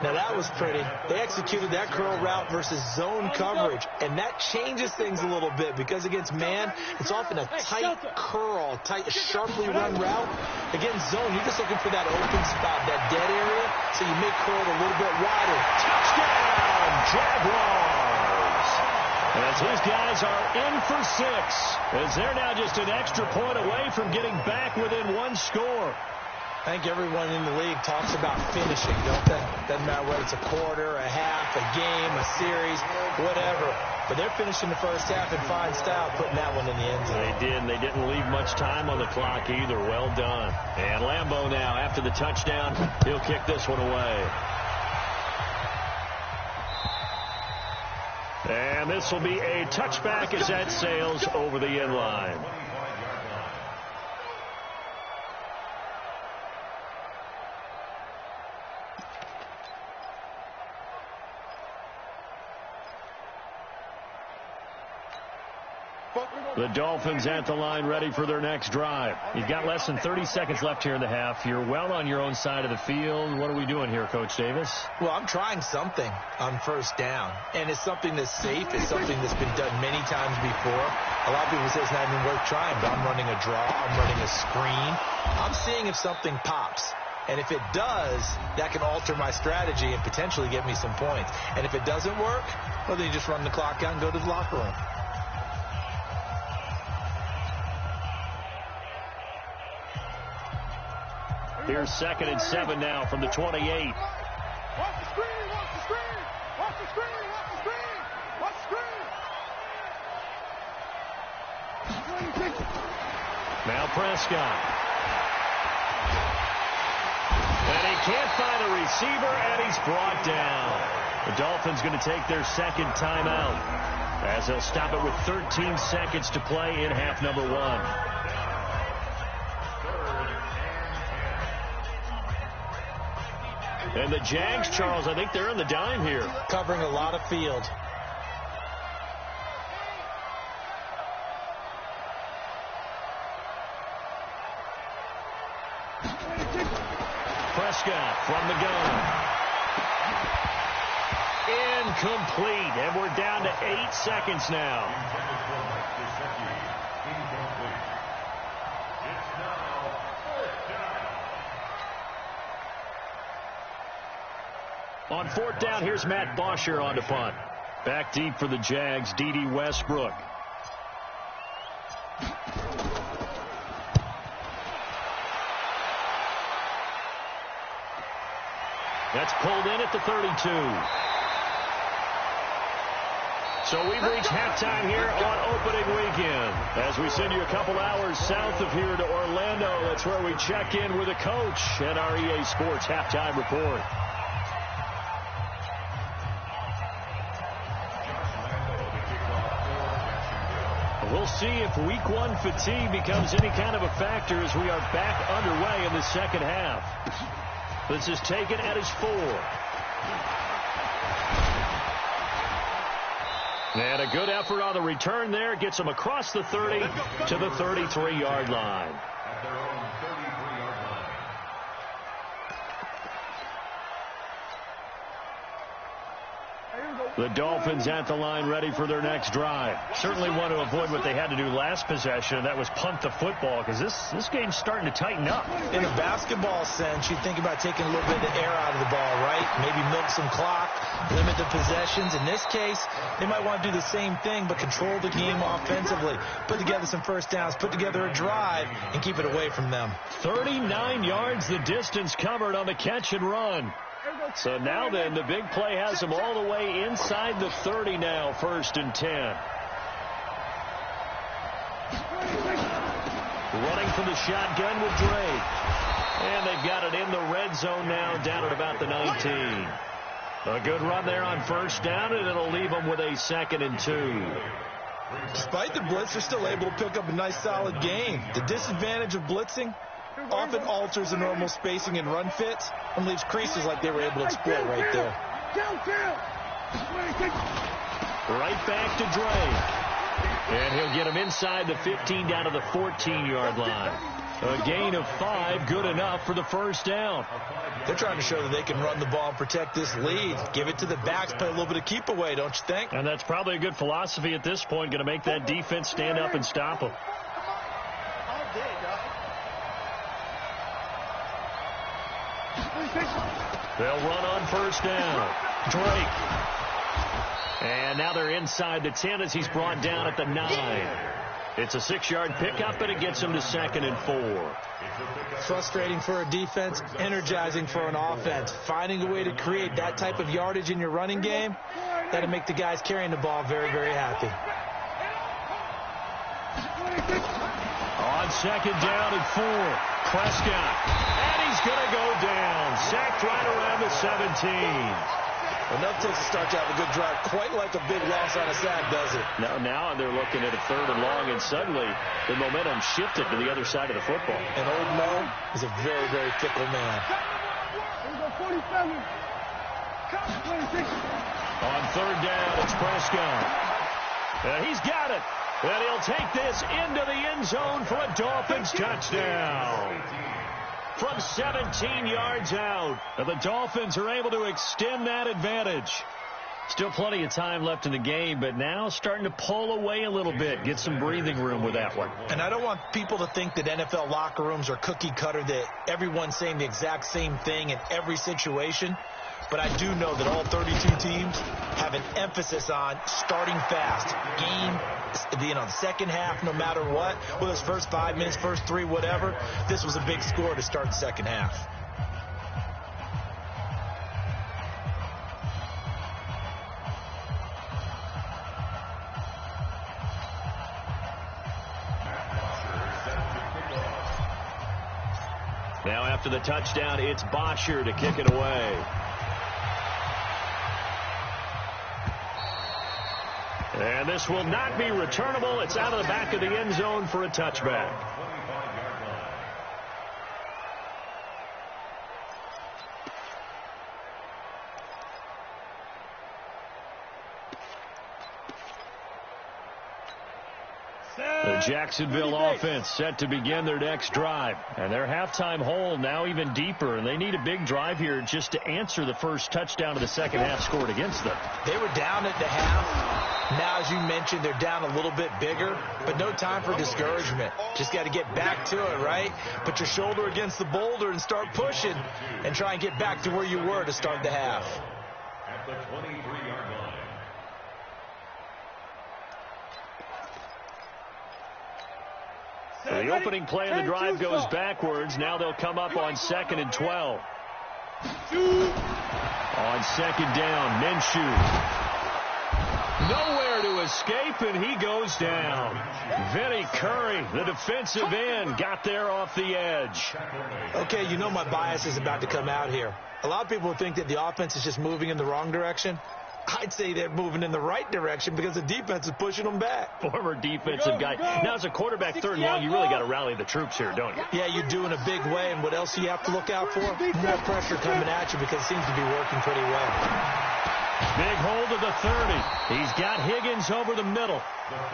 Now that was pretty. They executed that curl route versus zone coverage, and that changes things a little bit because against man, it's often a tight curl, tight, sharply run route. Against zone, you're just looking for that open spot, that dead area, so you may curl it a little bit wider. Touchdown, Jaguars! As his guys are in for 6, as they're now just an extra point away from getting back within one score. I think everyone in the league talks about finishing, don't they? Doesn't matter whether it's a quarter, a half, a game, a series, whatever. But they're finishing the first half in fine style, putting that one in the end zone. They did, and they didn't leave much time on the clock either. Well done. And Lambeau now, after the touchdown, he'll kick this one away. And this will be a touchback as that sails over the end line. The Dolphins at the line ready for their next drive. You've got less than 30 seconds left here in the half. You're well on your own side of the field. What are we doing here, Coach Davis? Well, I'm trying something on first down, and it's something that's safe. It's something that's been done many times before. A lot of people say it's not even worth trying, but I'm running a draw. I'm running a screen. I'm seeing if something pops. And if it does, that can alter my strategy and potentially get me some points. And if it doesn't work, well, then you just run the clock out and go to the locker room. Here's 2nd and 7 now from the 28. Watch the screen, watch the screen, watch the screen, watch the screen, watch the screen. Now Prescott. And he can't find a receiver, and he's brought down. The Dolphins going to take their second timeout as they'll stop it with 13 seconds to play in half number 1. And the Jags, Charles, I think they're in the dime here. Covering a lot of field. Prescott from the gun. Incomplete, and we're down to 8 seconds now. On 4th down, here's Matt Bosher on to punt. Back deep for the Jags, D.D. Westbrook. That's pulled in at the 32. So we've reached halftime here on opening weekend. As we send you a couple hours south of here to Orlando, that's where we check in with the coach and our EA Sports halftime report. We'll see if week 1 fatigue becomes any kind of a factor as we are back underway in the second half. This is taken at his 4. And a good effort on the return there. Gets him across the 30 to the 33-yard line. At their own 33-yard line. The Dolphins at the line ready for their next drive. Certainly want to avoid what they had to do last possession, and that was punt the football, because this game's starting to tighten up. In a basketball sense, you think about taking a little bit of the air out of the ball, right? Maybe milk some clock, limit the possessions. In this case, they might want to do the same thing, but control the game offensively. Put together some first downs, put together a drive, and keep it away from them. 39 yards the distance covered on the catch and run. So now then, the big play has him all the way inside the 30 now, 1st and 10. Running for the shotgun with Drake. And they've got it in the red zone now, down at about the 19. A good run there on 1st down, and it'll leave them with a 2nd and 2. Despite the blitz, they're still able to pick up a nice, solid gain. The disadvantage of blitzing often alters the normal spacing and run fits and leaves creases like they were able to exploit right there. Right back to Drake. And he'll get him inside the 15 down to the 14-yard line. A gain of 5, good enough for the 1st down. They're trying to show that they can run the ball and protect this lead. Give it to the backs, play a little bit of keep away, don't you think? And that's probably a good philosophy at this point, going to make that defense stand up and stop them. They'll run on 1st down. Drake. And now they're inside the 10 as he's brought down at the 9. It's a 6-yard pickup, and it gets him to 2nd and 4. Frustrating for a defense, energizing for an offense. Finding a way to create that type of yardage in your running game, that'll make the guys carrying the ball very, very happy. On 2nd down and 4, Prescott. And he's going to go down. Sacked right around the 17. Enough takes to start to have a good drive, quite like a big loss on a sack, does it? Now they're looking at a 3rd and long, and suddenly the momentum shifted to the other side of the football. And old Mo is a very, very fickle man. On 3rd down, it's Prescott. He's got it. And he'll take this into the end zone for a Dolphins touchdown. From 17 yards out, the Dolphins are able to extend that advantage. Still plenty of time left in the game, but now starting to pull away a little bit, get some breathing room with that one. And I don't want people to think that NFL locker rooms are cookie cutter, that everyone's saying the exact same thing in every situation. But I do know that all 32 teams have an emphasis on starting fast. Game, the second half, no matter what, whether it's first 5 minutes, first 3, whatever. This was a big score to start the second half. Now after the touchdown, it's Bosher to kick it away. And this will not be returnable. It's out of the back of the end zone for a touchback. The Jacksonville offense set to begin their next drive. And their halftime hole now even deeper. And they need a big drive here just to answer the first touchdown of the second half scored against them. They were down at the half. Now, as you mentioned, they're down a little bit bigger. But no time for discouragement. Just got to get back to it, right? Put your shoulder against the boulder and start pushing. And try and get back to where you were to start the half. At the 23-yard line. The opening play of the drive goes backwards. Now they'll come up on 2nd and 12. On 2nd down, Minshew. Nowhere to escape, and he goes down. Vinny Curry, the defensive end, got there off the edge. Okay, you know my bias is about to come out here. A lot of people think that the offense is just moving in the wrong direction. I'd say they're moving in the right direction because the defense is pushing them back. Former defensive guy. Now, as a quarterback, 3rd and long, you really got to rally the troops here, don't you? Yeah, you do in a big way. And what else do you have to look out for? More pressure coming at you because it seems to be working pretty well. Big hold of the 30. He's got Higgins over the middle.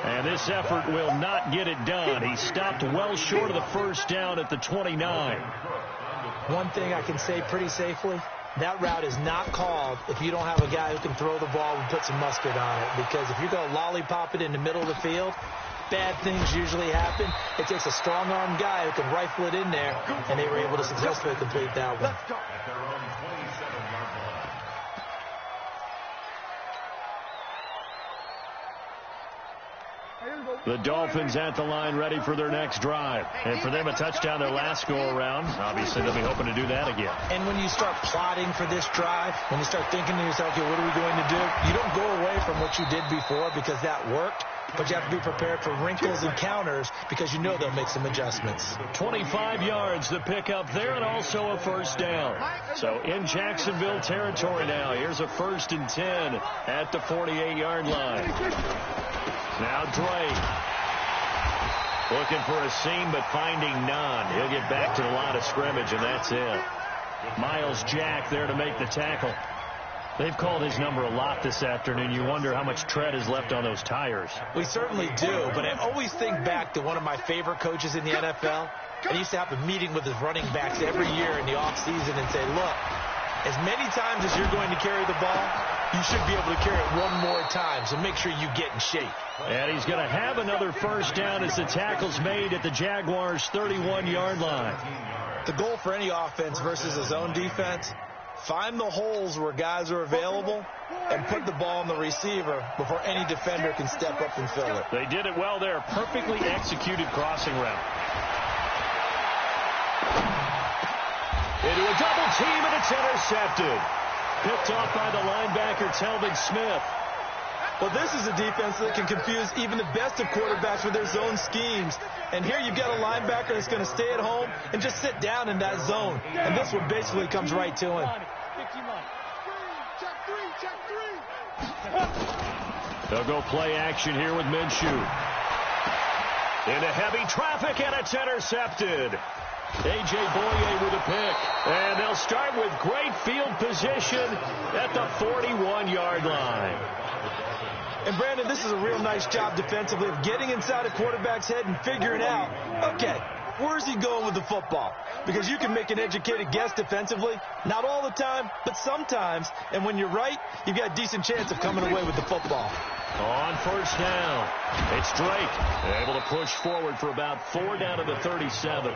And this effort will not get it done. He stopped well short of the first down at the 29. One thing I can say pretty safely, that route is not called if you don't have a guy who can throw the ball and put some mustard on it. Because if you're going to lollipop it in the middle of the field, bad things usually happen. It takes a strong-armed guy who can rifle it in there, and they were able to successfully complete that one. The Dolphins at the line ready for their next drive. And for them, a touchdown their last go-around. Obviously, they'll be hoping to do that again. And when you start plotting for this drive, when you start thinking to yourself, okay, what are we going to do? You don't go away from what you did before because that worked. But you have to be prepared for wrinkles and counters because you know they'll make some adjustments. 25 yards the pickup there and also a first down. So in Jacksonville territory now. Here's a 1st and 10 at the 48-yard line. Now Drake. Looking for a seam but finding none. He'll get back to the line of scrimmage and that's it. Myles Jack there to make the tackle. They've called his number a lot this afternoon. You wonder how much tread is left on those tires. We certainly do, but I always think back to one of my favorite coaches in the NFL. And he used to have a meeting with his running backs every year in the offseason and say, look, as many times as you're going to carry the ball, you should be able to carry it one more time, so make sure you get in shape. And he's going to have another first down as the tackle's made at the Jaguars' 31-yard line. The goal for any offense versus a zone defense, find the holes where guys are available and put the ball on the receiver before any defender can step up and fill it. They did it well there. Perfectly executed crossing route. Into a double team, and it's intercepted. Picked off by the linebacker, Telvin Smith. Well, this is a defense that can confuse even the best of quarterbacks with their zone schemes. And here you've got a linebacker that's going to stay at home and just sit down in that zone. And this one basically comes right to him. They'll go play action here with Minshew. Into heavy traffic, and it's intercepted. A.J. Boye with a pick. And they'll start with great field position at the 41-yard line. And, Brandon, this is a real nice job defensively of getting inside a quarterback's head and figuring out, okay, where's he going with the football? Because you can make an educated guess defensively. Not all the time, but sometimes. And when you're right, you've got a decent chance of coming away with the football. On first down, it's Drake. Able to push forward for about 4 down to the 37.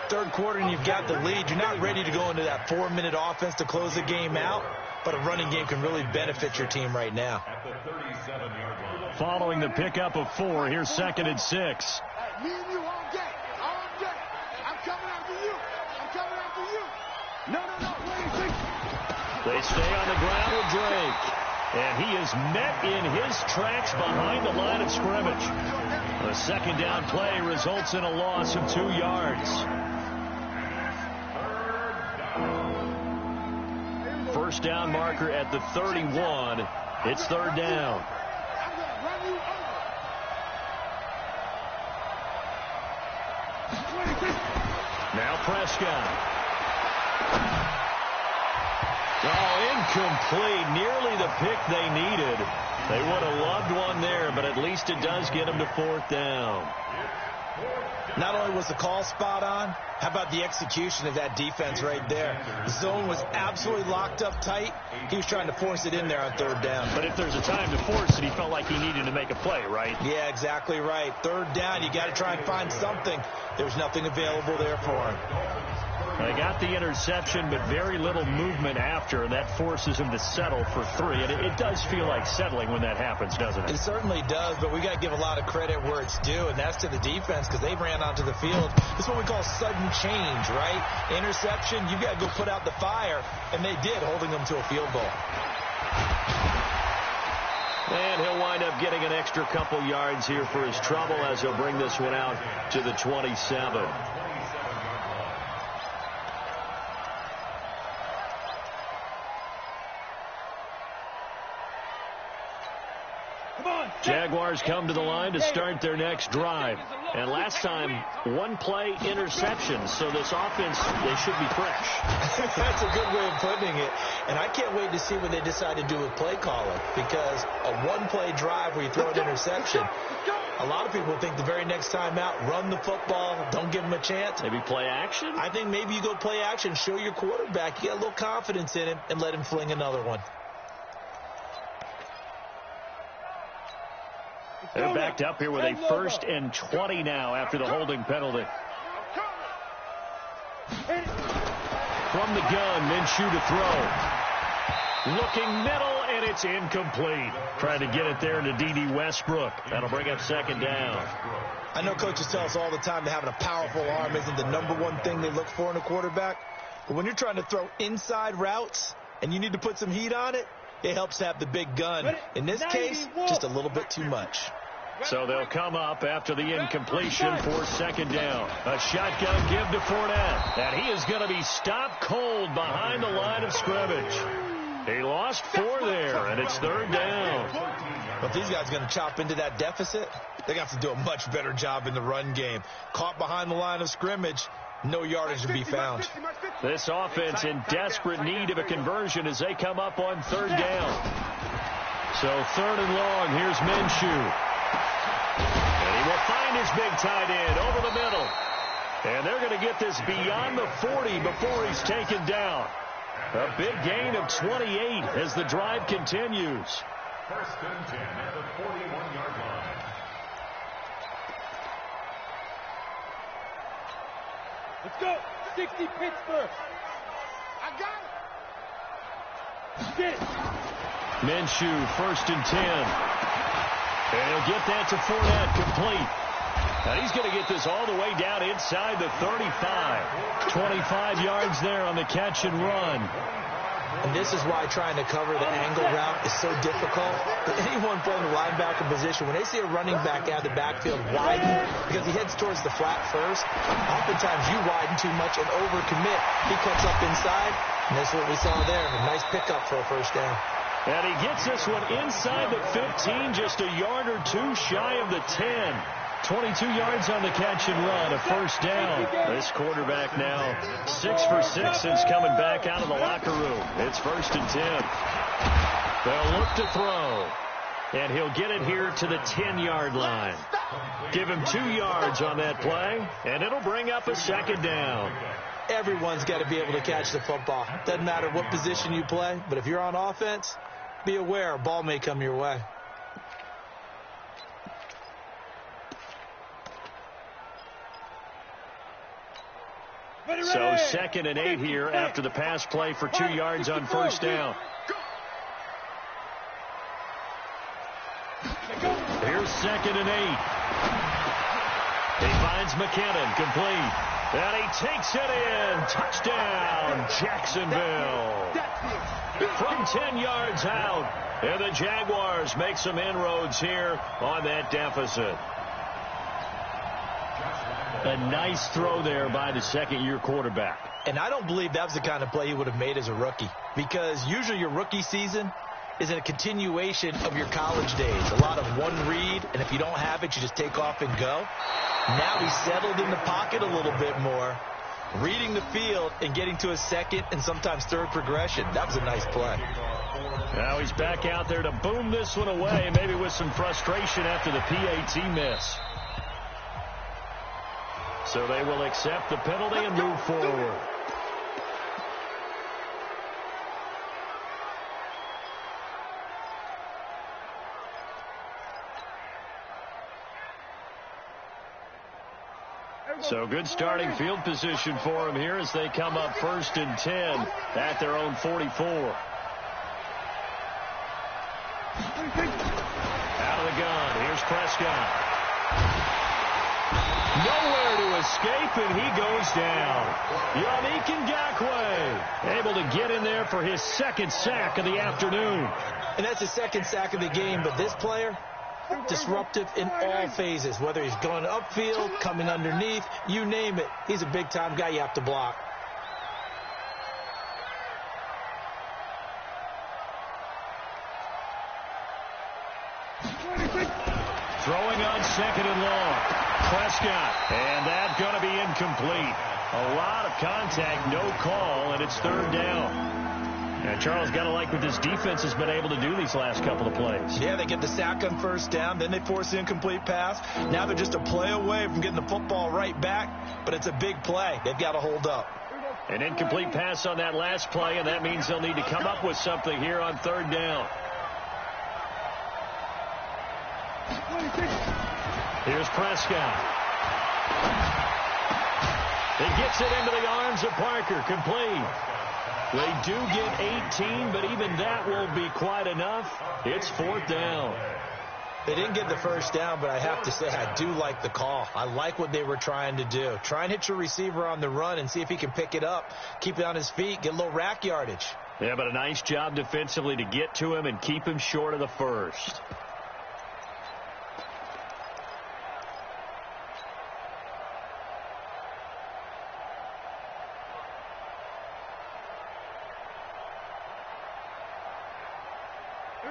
Third quarter and you've got the lead. You're not ready to go into that 4-minute offense to close the game out, but a running game can really benefit your team right now. Following the pickup of 4, here's 2nd and 6. Me and you all day. All day. I'm coming after you. I'm coming after you. No. They stay on the ground with Drake. And he is met in his tracks behind the line of scrimmage. The second down play results in a loss of 2 yards. first down marker at the 31. It's third down. Now Prescott. Oh, incomplete. Nearly the pick they needed. They would have loved one there, but at least it does get them to fourth down. Not only was the call spot on, how about the execution of that defense right there? The zone was absolutely locked up tight. He was trying to force it in there on third down. But if there's a time to force it, he felt like he needed to make a play, right? Yeah, exactly right. Third down, you got to try and find something. There's nothing available there for him. They got the interception, but very little movement after, and that forces him to settle for 3. And it does feel like settling when that happens, doesn't it? It certainly does, but we got to give a lot of credit where it's due, and that's to the defense because they ran onto the field. This is what we call sudden change, right? Interception, you got to go put out the fire, and they did, holding them to a field goal. And he'll wind up getting an extra couple yards here for his trouble as he'll bring this one out to the 27. Jaguars come to the line to start their next drive. And last time, one-play interception. So this offense, they should be fresh. That's a good way of putting it. And I can't wait to see what they decide to do with play calling. Because a one-play drive where you throw an interception, a lot of people think the very next time out, run the football, don't give them a chance. Maybe play action? I think maybe you go play action, show your quarterback, you got a little confidence in him, and let him fling another one. They're backed up here with a 1st and 20 now after the holding penalty. From the gun, Minshew to throw. Looking middle, and it's incomplete. Trying to get it there to D.D. Westbrook. That'll bring up second down. I know coaches tell us all the time that having a powerful arm isn't the number one thing they look for in a quarterback. But when you're trying to throw inside routes and you need to put some heat on it, it helps to have the big gun. In this case, just a little bit too much. So they'll come up after the incompletion for second down. A shotgun give to Fournette. And he is going to be stopped cold behind the line of scrimmage. He lost 4 there, and it's third down. But if these guys are going to chop into that deficit, they got to do a much better job in the run game. Caught behind the line of scrimmage, no yardage to be found. This offense in desperate need of a conversion as they come up on third down. So third and long, here's Minshew. And he will find his big tight end over the middle. And they're going to get this beyond the 40 before he's taken down. A big gain of 28 as the drive continues. 1st and 10 at the 41-yard line. Let's go. 60 Pittsburgh. I got it. Get it. Minshew, 1st and 10. And he'll get that to Fournette, complete. And he's going to get this all the way down inside the 35. 25 yards there on the catch and run. And this is why trying to cover the angle route is so difficult. But anyone playing the linebacker position, when they see a running back out of the backfield widen, because he heads towards the flat first, oftentimes you widen too much and overcommit. He cuts up inside, and that's what we saw there. A nice pickup for a first down. And he gets this one inside the 15, just a yard or 2 shy of the 10. 22 yards on the catch and run, a first down. This quarterback now 6 for 6 since coming back out of the locker room. It's 1st and 10. They'll look to throw. And he'll get it here to the 10-yard line. Give him 2 yards on that play, and it'll bring up a second down. Everyone's got to be able to catch the football. Doesn't matter what position you play, but if you're on offense, be aware a ball may come your way. So 2nd and 8 here after the pass play for 2 yards on first down. Here's 2nd and 8. He finds McKinnon, complete. And he takes it in. Touchdown, Jacksonville. From 10 yards out. And the Jaguars make some inroads here on that deficit. A nice throw there by the second-year quarterback. And I don't believe that was the kind of play he would have made as a rookie, because usually your rookie season is a continuation of your college days. A lot of one read, and if you don't have it, you just take off and go. Now he's settled in the pocket a little bit more, reading the field and getting to a second and sometimes third progression. That was a nice play. Now he's back out there to boom this one away, maybe with some frustration after the PAT miss. So they will accept the penalty and move forward. So good starting field position for them here as they come up 1st and 10 at their own 44. Out of the gun. Here's Prescott. Nowhere to escape, and he goes down. Yannick Ngakoue able to get in there for his 2nd sack of the afternoon. And that's his 2nd sack of the game, but this player, disruptive in all phases, whether he's going upfield, coming underneath, you name it. He's a big-time guy you have to block. Throwing on 2nd and long. Prescott, and that's going to be incomplete. A lot of contact, no call, and it's 3rd down. And Charles, got to like what this defense has been able to do these last couple of plays. Yeah, they get the sack on 1st down, then they force the incomplete pass. Now they're just a play away from getting the football right back, but it's a big play. They've got to hold up. An incomplete pass on that last play, and that means they'll need to come up with something here on 3rd down. Here's Prescott. He gets it into the arms of Parker, complete. They do get 18, but even that won't be quite enough. It's 4th down. They didn't get the 1st down, but I have to say I do like the call. I like what they were trying to do. Try and hit your receiver on the run and see if he can pick it up, keep it on his feet, get a little rack yardage. Yeah, but a nice job defensively to get to him and keep him short of the 1st.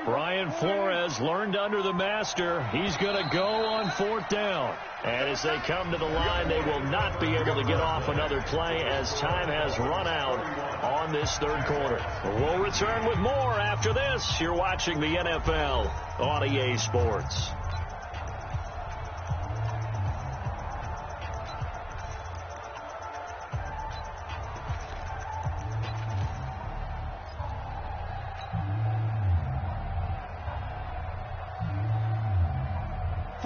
Brian Flores learned under the master. He's going to go on 4th down. And as they come to the line, they will not be able to get off another play as time has run out on this 3rd quarter. We'll return with more after this. You're watching the NFL on EA Sports.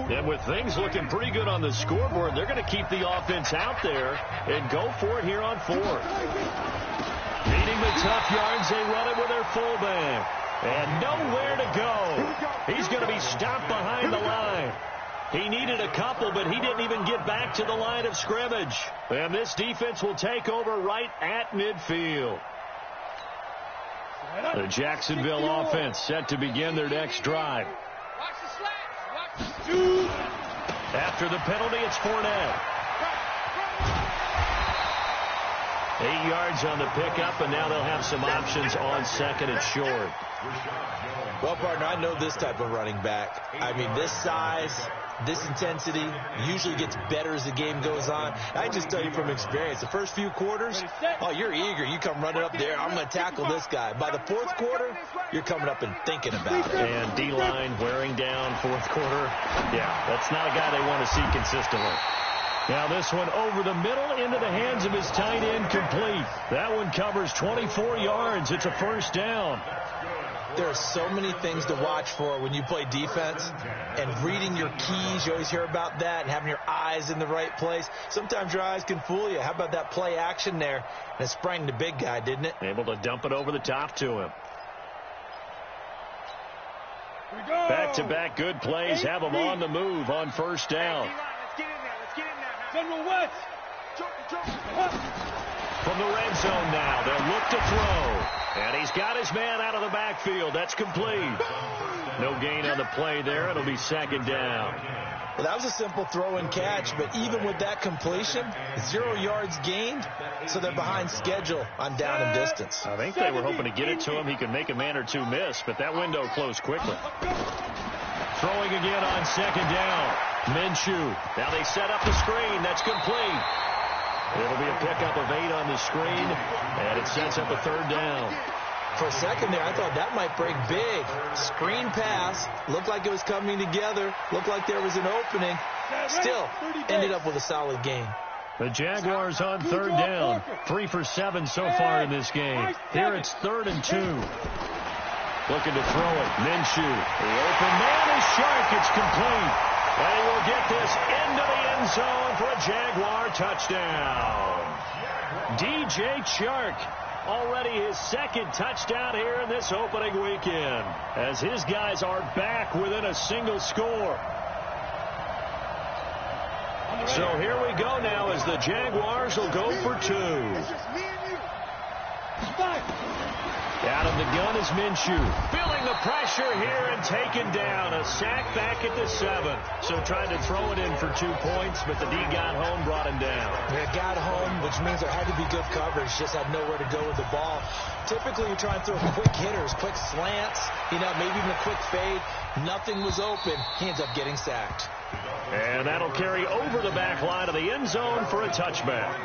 And with things looking pretty good on the scoreboard, they're going to keep the offense out there and go for it here on 4th. Needing the tough yards, they run it with their fullback. And nowhere to go. He's going to be stopped behind the line. He needed a couple, but he didn't even get back to the line of scrimmage. And this defense will take over right at midfield. The Jacksonville offense set to begin their next drive. After the penalty, it's Fournette. 8 yards on the pickup, and now they'll have some options on 2nd and short. Well, partner, I know this type of running back. I mean, this size, this intensity usually gets better as the game goes on. I just tell you from experience, the first few quarters, oh, you're eager. You come running up there, I'm going to tackle this guy. By the 4th quarter, you're coming up and thinking about it. And D-line wearing down 4th quarter. Yeah, that's not a guy they want to see consistently. Now this one over the middle into the hands of his tight end, complete. That one covers 24 yards. It's a 1st down. There are so many things to watch for when you play defense, and reading your keys, you always hear about that, and having your eyes in the right place. Sometimes your eyes can fool you. How about that play action there? And it sprang the big guy, didn't it? Able to dump it over the top to him. Back-to-back good plays have them on the move on 1st down. General West. From the red zone now, they'll look to throw. And he's got his man out of the backfield. That's complete. No gain on the play there. It'll be 2nd down. Well, that was a simple throw and catch, but even with that completion, 0 yards gained, so they're behind schedule on down and distance. I think they were hoping to get it to him. He could make a man or two miss, but that window closed quickly. Throwing again on second down. Minshew. Now they set up the screen. That's complete. It'll be a pickup of 8 on the screen, and it sets up a third down. For a second there, I thought that might break big. Screen pass. Looked like it was coming together. Looked like there was an opening. Still ended up with a solid gain. The Jaguars on third down. 3 for 7 so far in this game. Here it's 3rd and 2. Looking to throw it. Minshew. The open man is Shark. It's complete. And he will get this into the end zone for a Jaguar touchdown. DJ Chark. Already his 2nd touchdown here in this opening weekend, as his guys are back within a single score. So here we go now as the Jaguars will go for 2. Out of the gun is Minshew. Feeling the pressure here and taken down. A sack back at the 7. So tried to throw it in for 2 points, but the D got home, brought him down. They got home, which means there had to be good coverage. Just had nowhere to go with the ball. Typically, you try and throw quick hitters, quick slants, maybe even a quick fade. Nothing was open. He ends up getting sacked. And that'll carry over the back line of the end zone for a touchback.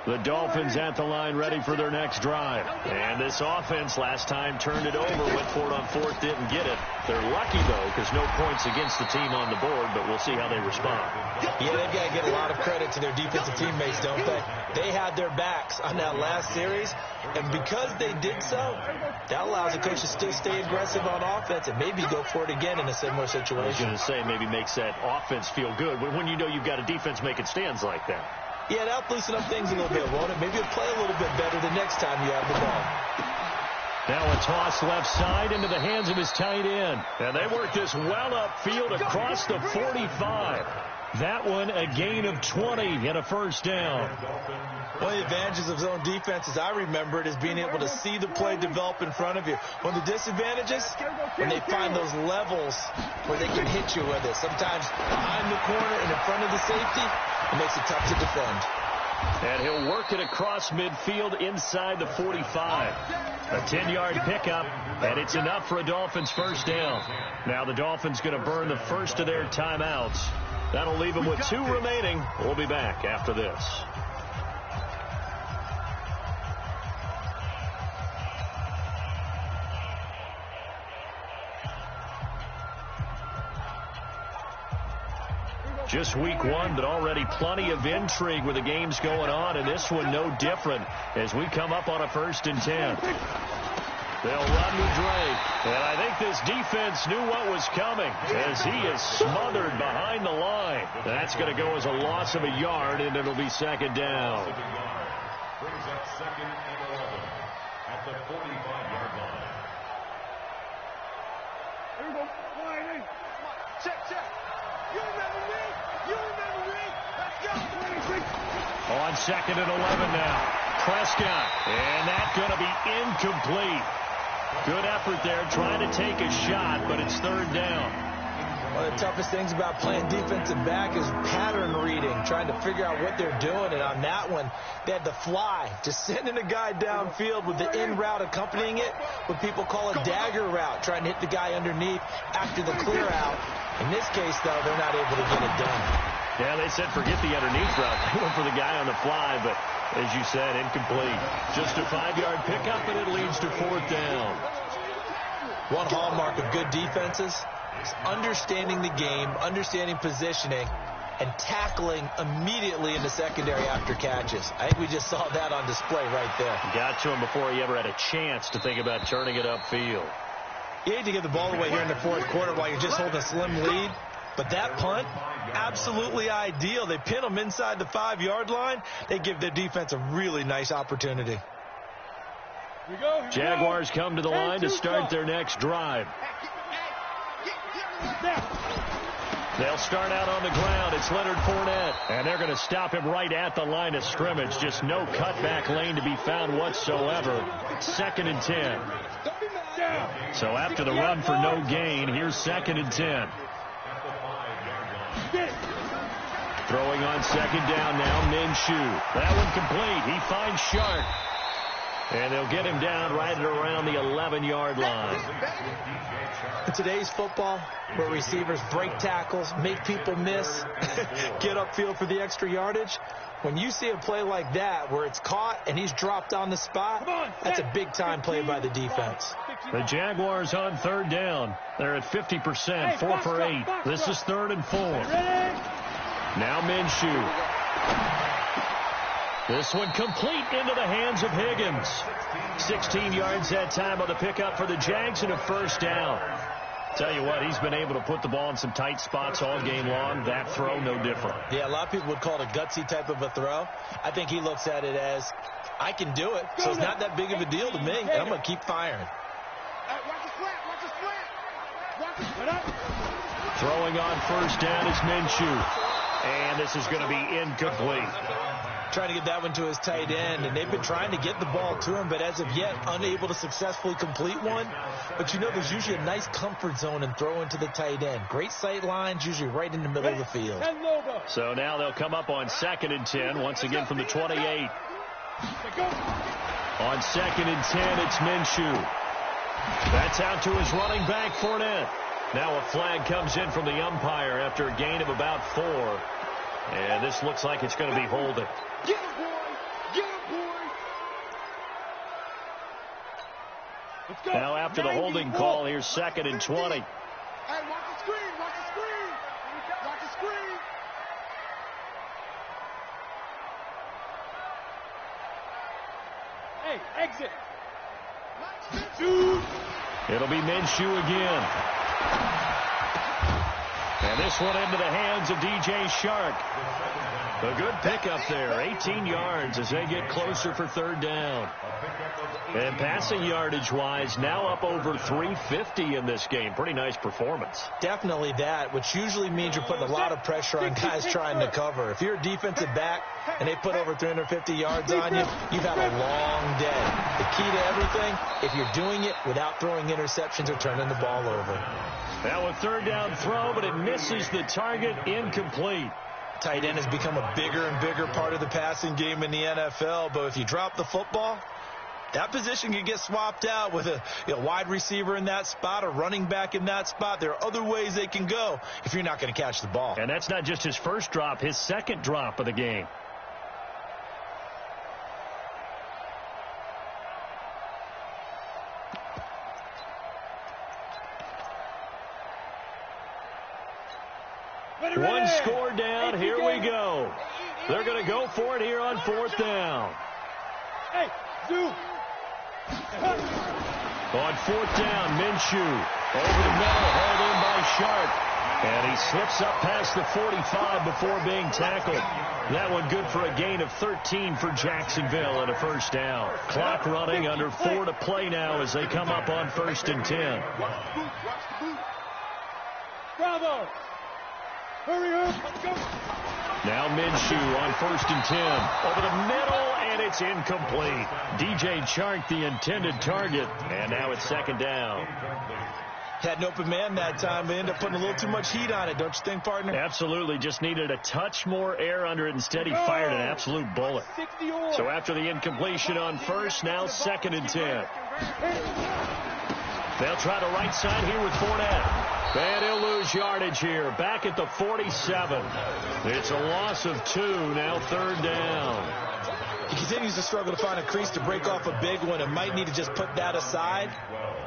The Dolphins at the line ready for their next drive. And this offense last time turned it over, went for it on 4th, didn't get it. They're lucky, though, because no points against the team on the board, but we'll see how they respond. Yeah, they've got to get a lot of credit to their defensive teammates, don't they? They had their backs on that last series, and because they did so, that allows the coach to still stay aggressive on offense and maybe go for it again in a similar situation. I was going to say maybe makes that offense feel good when you know you've got a defense making stands like that. Yeah, that'll loosen up things a little bit, won't it? Maybe it'll play a little bit better the next time you have the ball. Now a toss left side into the hands of his tight end. And they work this well upfield across the 45. That one a gain of 20 and a first down. One of the advantages of zone defense, as I remember it, is being able to see the play develop in front of you. One of the disadvantages, when they find those levels where they can hit you with it. Sometimes behind the corner and in front of the safety, it makes it tough to defend. And he'll work it across midfield inside the 45. A 10-yard pickup, and it's enough for a Dolphins first down. Now the Dolphins going to burn the first of their timeouts. That'll leave them with 2 remaining. We'll be back after this. Just week 1, but already plenty of intrigue with the games going on, and this one no different as we come up on a 1st and 10. They'll run with Drake, and I think this defense knew what was coming as he is smothered behind the line. That's going to go as a loss of a yard, and it'll be 2nd down. Brings up 2nd and 11 at the 45-yard line. Here we go. Line in. Check. You remember me? Let's go. On 2nd and 11 now. Prescott, and that's going to be incomplete. Good effort there trying to take a shot, but it's 3rd down. One of the toughest things about playing defensive back is pattern reading, trying to figure out what they're doing. And on that one, they had the fly, just sending a guy downfield with the in route accompanying it, what people call a dagger route, trying to hit the guy underneath after the clear out. In this case, though, they're not able to get it done. Yeah, they said forget the underneath route. They went for the guy on the fly, but as you said, incomplete. Just a 5-yard pickup, and it leads to 4th down. One hallmark of good defenses is understanding the game, understanding positioning, and tackling immediately in the secondary after catches. I think we just saw that on display right there. Got to him before he ever had a chance to think about turning it upfield. You hate to give the ball away here in the 4th quarter while you're just holding a slim lead. But that punt, absolutely ideal. They pin them inside the 5-yard line. They give their defense a really nice opportunity. Jaguars come to the line to start their next drive. They'll start out on the ground. It's Leonard Fournette. And they're going to stop him right at the line of scrimmage. Just no cutback lane to be found whatsoever. 2nd and 10. So after the run for no gain, here's 2nd and 10. Throwing on 2nd down now, Minshew. That one complete. He finds Shark. And they'll get him down right at around the 11-yard line. In today's football, where receivers break tackles, make people miss, get upfield for the extra yardage, when you see a play like that where it's caught and he's dropped on the spot, that's a big-time play by the defense. The Jaguars on 3rd down. They're at 50%, 4 for 8. This is 3rd and 4. Now Minshew. This one complete into the hands of Higgins. 16 yards that time on the pickup for the Jags and a 1st down. Tell you what, he's been able to put the ball in some tight spots all game long. That throw, no different. Yeah, a lot of people would call it a gutsy type of a throw. I think he looks at it as, I can do it, so it's not that big of a deal to me, and I'm going to keep firing. Throwing on 1st down is Minshew. And this is going to be incomplete. Trying to get that one to his tight end, and they've been trying to get the ball to him, but as of yet, unable to successfully complete one. But you know, there's usually a nice comfort zone in throwing to the tight end. Great sight lines, usually right in the middle of the field. So now they'll come up on 2nd and 10, once again from the 28. On 2nd and 10, it's Minshew. That's out to his running back, Fournette. Now a flag comes in from the umpire after a gain of about 4. And this looks like it's going to be holding. Get him, boy! Get him, boy! Let's go. Now after the holding call, here's 2nd and 20. Hey, watch the screen! Watch the screen! Watch the screen! Hey, exit! It'll be Minshew again. And this one into the hands of DJ Shark. A good pickup there, 18 yards as they get closer for 3rd down. And passing yardage-wise, now up over 350 in this game. Pretty nice performance. Definitely that, which usually means you're putting a lot of pressure on guys trying to cover. If you're a defensive back and they put over 350 yards on you, you've had a long day. The key to everything, if you're doing it without throwing interceptions or turning the ball over. Now a 3rd down throw, but it misses the target, incomplete. Tight end has become a bigger and bigger part of the passing game in the NFL, but if you drop the football, that position can get swapped out with a wide receiver in that spot, a running back in that spot. There are other ways they can go if you're not going to catch the ball. And that's not just his first drop, his 2nd drop of the game. One score down. Here we go. They're going to go for it here on 4th down. Hey, Zoo. On 4th down, Minshew over the middle, hauled in by Shark. And he slips up past the 45 before being tackled. That one good for a gain of 13 for Jacksonville and a 1st down. Clock running, under 4 to play now as they come up on 1st and 10. Bravo. Hurry up. Let's go. Now Minshew on 1st and 10. Over the middle, and it's incomplete. DJ Chark, the intended target, and now it's 2nd down. Had an open man that time. They ended up putting a little too much heat on it, don't you think, partner? Absolutely. Just needed a touch more air under it. Instead, he fired an absolute bullet. So after the incompletion on 1st, now 2nd and 10. They'll try the right side here with Fournette. And he'll lose yardage here. Back at the 47. It's a loss of 2. Now 3rd down. He continues to struggle to find a crease to break off a big one and might need to just put that aside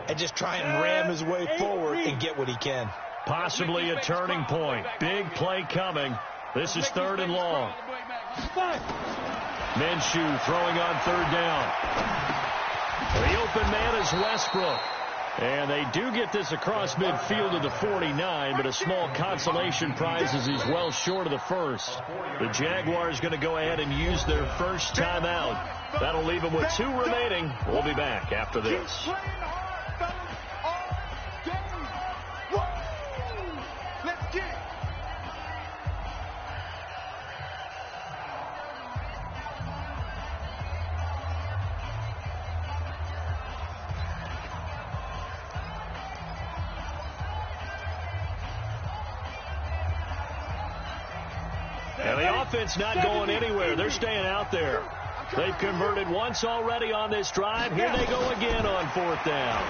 and just try and ram his way forward and get what he can. Possibly a turning point. Big play coming. This is 3rd and long. Minshew throwing on 3rd down. The open man is Westbrook. And they do get this across midfield to the 49, but a small consolation prize as he's well short of the 1st. The Jaguars going to go ahead and use their first timeout. That'll leave them with 2 remaining. We'll be back after this. Let's get it. And the offense not going anywhere. They're staying out there. They've converted once already on this drive. Here they go again on fourth down.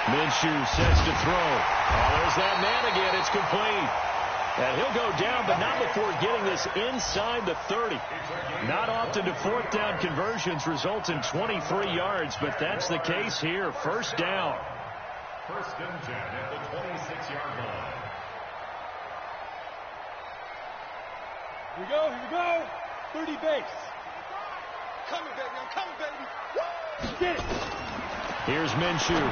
Minshew sets to throw. Oh, there's that man again. It's complete. And he'll go down, but not before getting this inside the 30. Not often do fourth down conversions result in 23 yards, but that's the case here. First down. First and 10 at the 26-yard line. Here we go. 30 base. Coming, baby. I'm coming, baby. Get it. Here's Minshew.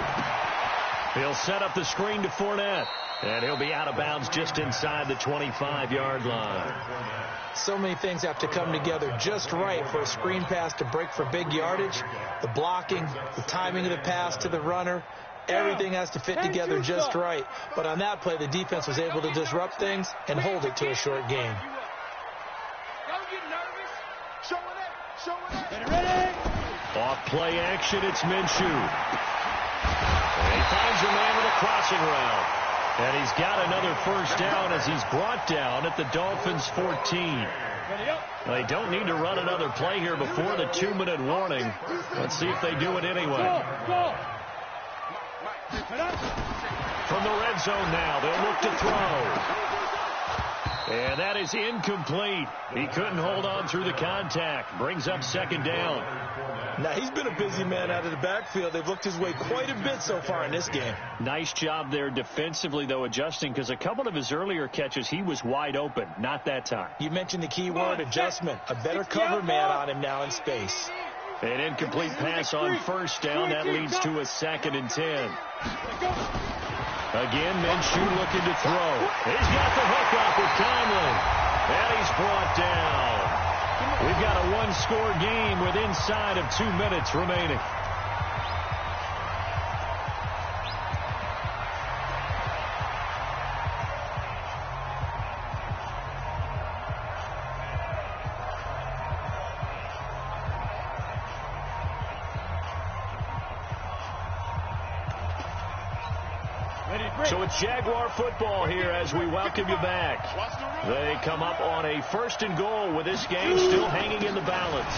He'll set up the screen to Fournette. And he'll be out of bounds just inside the 25-yard line. So many things have to come together just right for a screen pass to break for big yardage. The blocking, the timing of the pass to the runner, everything has to fit together just right. But on that play, the defense was able to disrupt things and hold it to a short game. Don't get nervous. Show it. Get it ready. Off play action, it's Minshew. And he finds a man with a crossing route. And he's got another first down as he's brought down at the Dolphins' 14. They don't need to run another play here before the 2-minute warning. Let's see if they do it anyway. Go. From the red zone now, they'll look to throw. And that is incomplete. He couldn't hold on through the contact. Brings up second down. Now, he's been a busy man out of the backfield. They've looked his way quite a bit so far in this game. Nice job there defensively, though, adjusting, because a couple of his earlier catches, he was wide open. Not that time. You mentioned the key word, adjustment. A better cover man on him now in space. An incomplete pass on first down. That leads to a 2nd and 10. Again, Minshew looking to throw. He's got the hook up with Conley. And he's brought down. We've got a one-score game with inside of 2 minutes remaining. So it's Jaguar football here as we welcome you back. They come up on a 1st and goal with this game still hanging in the balance.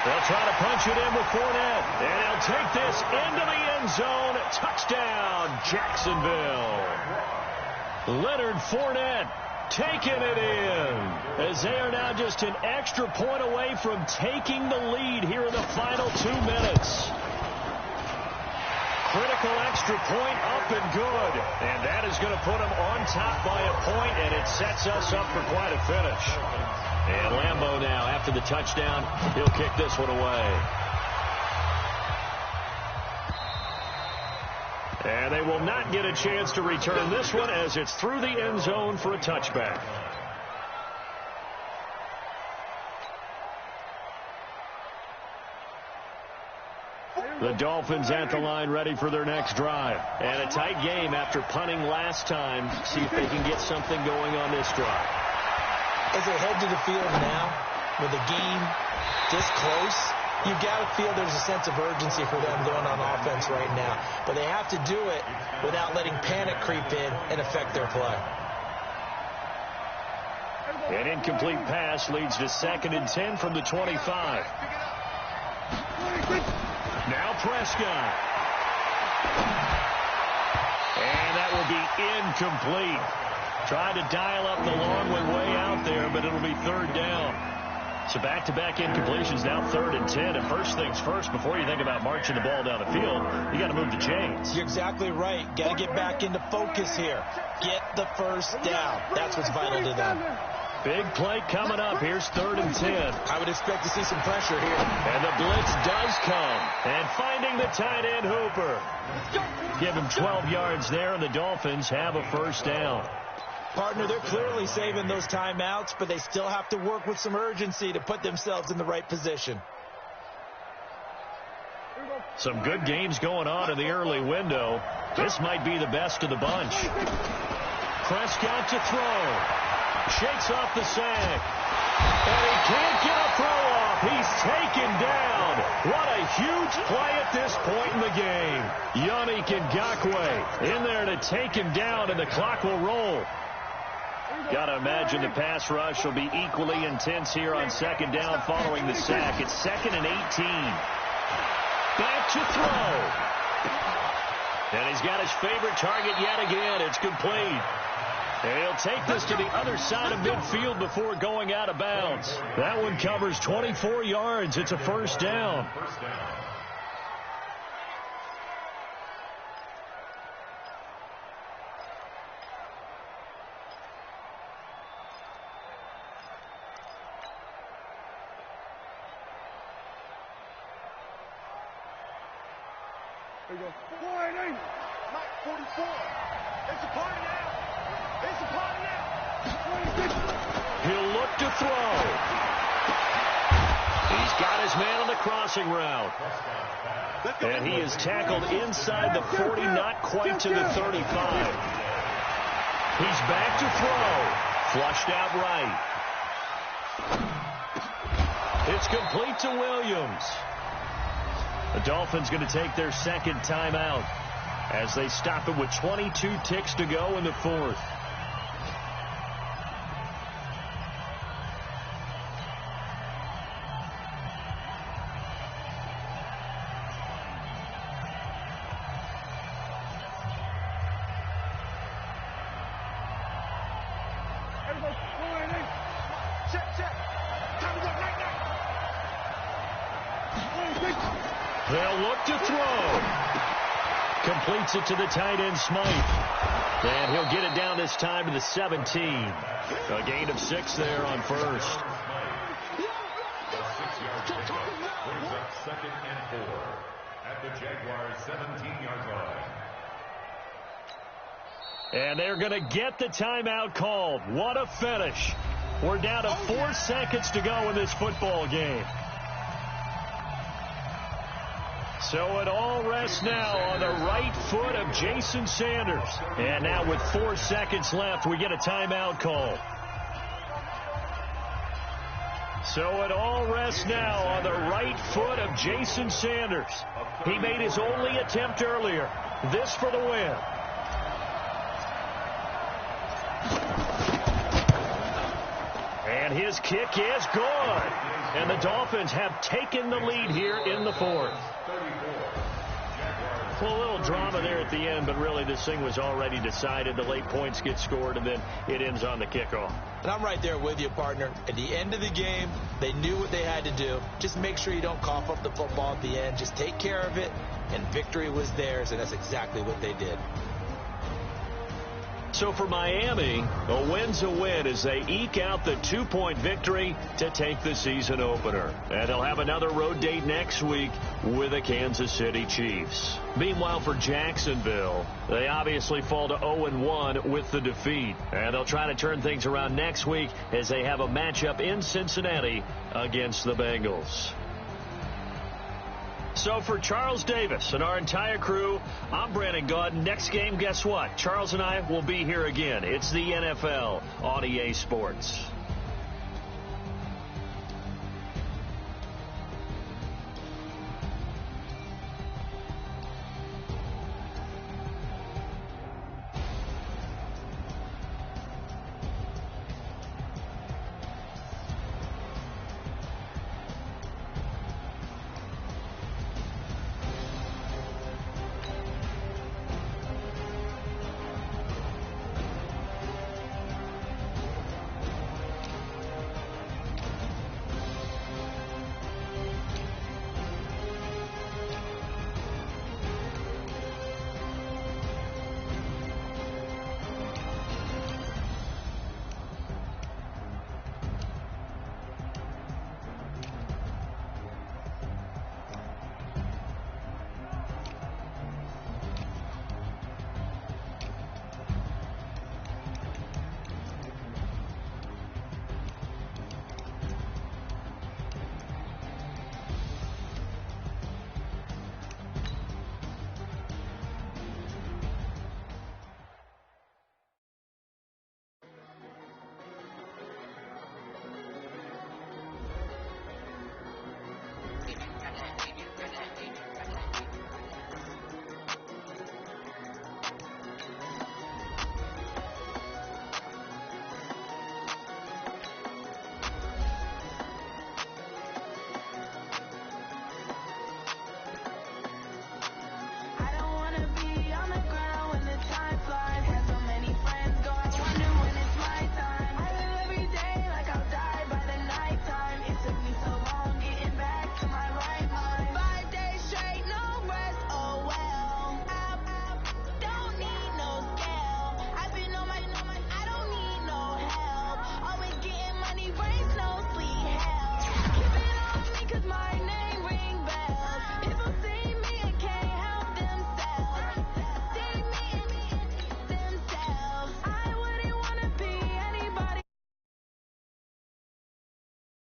They'll try to punch it in with Fournette. And they'll take this into the end zone. Touchdown, Jacksonville. Leonard Fournette taking it in as they are now just an extra point away from taking the lead here in the final 2 minutes. Critical extra point up and good. And that is going to put them on top by a point, and it sets us up for quite a finish. And Lambeau now, after the touchdown, he'll kick this one away. And they will not get a chance to return this one as it's through the end zone for a touchback. The Dolphins at the line ready for their next drive. And a tight game after punting last time. See if they can get something going on this drive. As they head to the field now, with the game this close, you've got to feel there's a sense of urgency for them going on offense right now. But they have to do it without letting panic creep in and affect their play. An incomplete pass leads to 2nd and 10 from the 25. Now Prescott. And that will be incomplete. Tried to dial up the long one way out there, but it'll be 3rd down. So back-to-back incompletions, now 3rd and 10. And first things first, before you think about marching the ball down the field, you got to move the chains. You're exactly right. Got to get back into focus here. Get the first down. That's what's vital to them. Big play coming up. Here's 3rd and 10. I would expect to see some pressure here. And the blitz does come. And finding the tight end, Hooper. Give him 12 yards there, and the Dolphins have a first down. Partner, they're clearly saving those timeouts, but they still have to work with some urgency to put themselves in the right position. Some good games going on in the early window. This might be the best of the bunch. Prescott to throw. Shakes off the sack. And he can't get a throw off. He's taken down. What a huge play at this point in the game. Yannick Ngakoue in there to take him down, and the clock will roll. Got to imagine the pass rush will be equally intense here on second down following the sack. It's 2nd and 18. Back to throw. And he's got his favorite target yet again. It's complete. And he'll take this to the other side of midfield before going out of bounds. That one covers 24 yards. It's a first down. There you go. 480. Mike, 44. It's a party now. It's a party now. 26. He'll look to throw. He's got his man on the crossing route. And he is tackled inside the 40, not quite to the 35. He's back to throw. Flushed out right. It's complete to Williams. The Dolphins going to take their second timeout as they stop it with 22 ticks to go in the fourth. Everybody, 480. Check. Time to go right now. 26. They'll look to throw. Completes it to the tight end, Smythe. And he'll get it down this time to the 17. A gain of 6 there on first. The 6-yard pickup brings up 2nd and 4 at the Jaguars' 17-yard line. And they're going to get the timeout called. What a finish. We're down to 4 seconds to go in this football game. So it all rests now on the right foot of Jason Sanders. And now with 4 seconds left, we get a timeout call. So it all rests now on the right foot of Jason Sanders. He made his only attempt earlier. This for the win. And his kick is good. And the Dolphins have taken the lead here in the fourth. Well, a little drama there at the end, but really this thing was already decided. The late points get scored, and then it ends on the kickoff. And I'm right there with you, partner. At the end of the game, they knew what they had to do. Just make sure you don't cough up the football at the end. Just take care of it, and victory was theirs, and that's exactly what they did. So for Miami, a win's a win as they eke out the 2-point victory to take the season opener. And they'll have another road date next week with the Kansas City Chiefs. Meanwhile, for Jacksonville, they obviously fall to 0-1 with the defeat. And they'll try to turn things around next week as they have a matchup in Cincinnati against the Bengals. So for Charles Davis and our entire crew, I'm Brandon Gaudin. Next game, guess what? Charles and I will be here again. It's the NFL on EA Sports.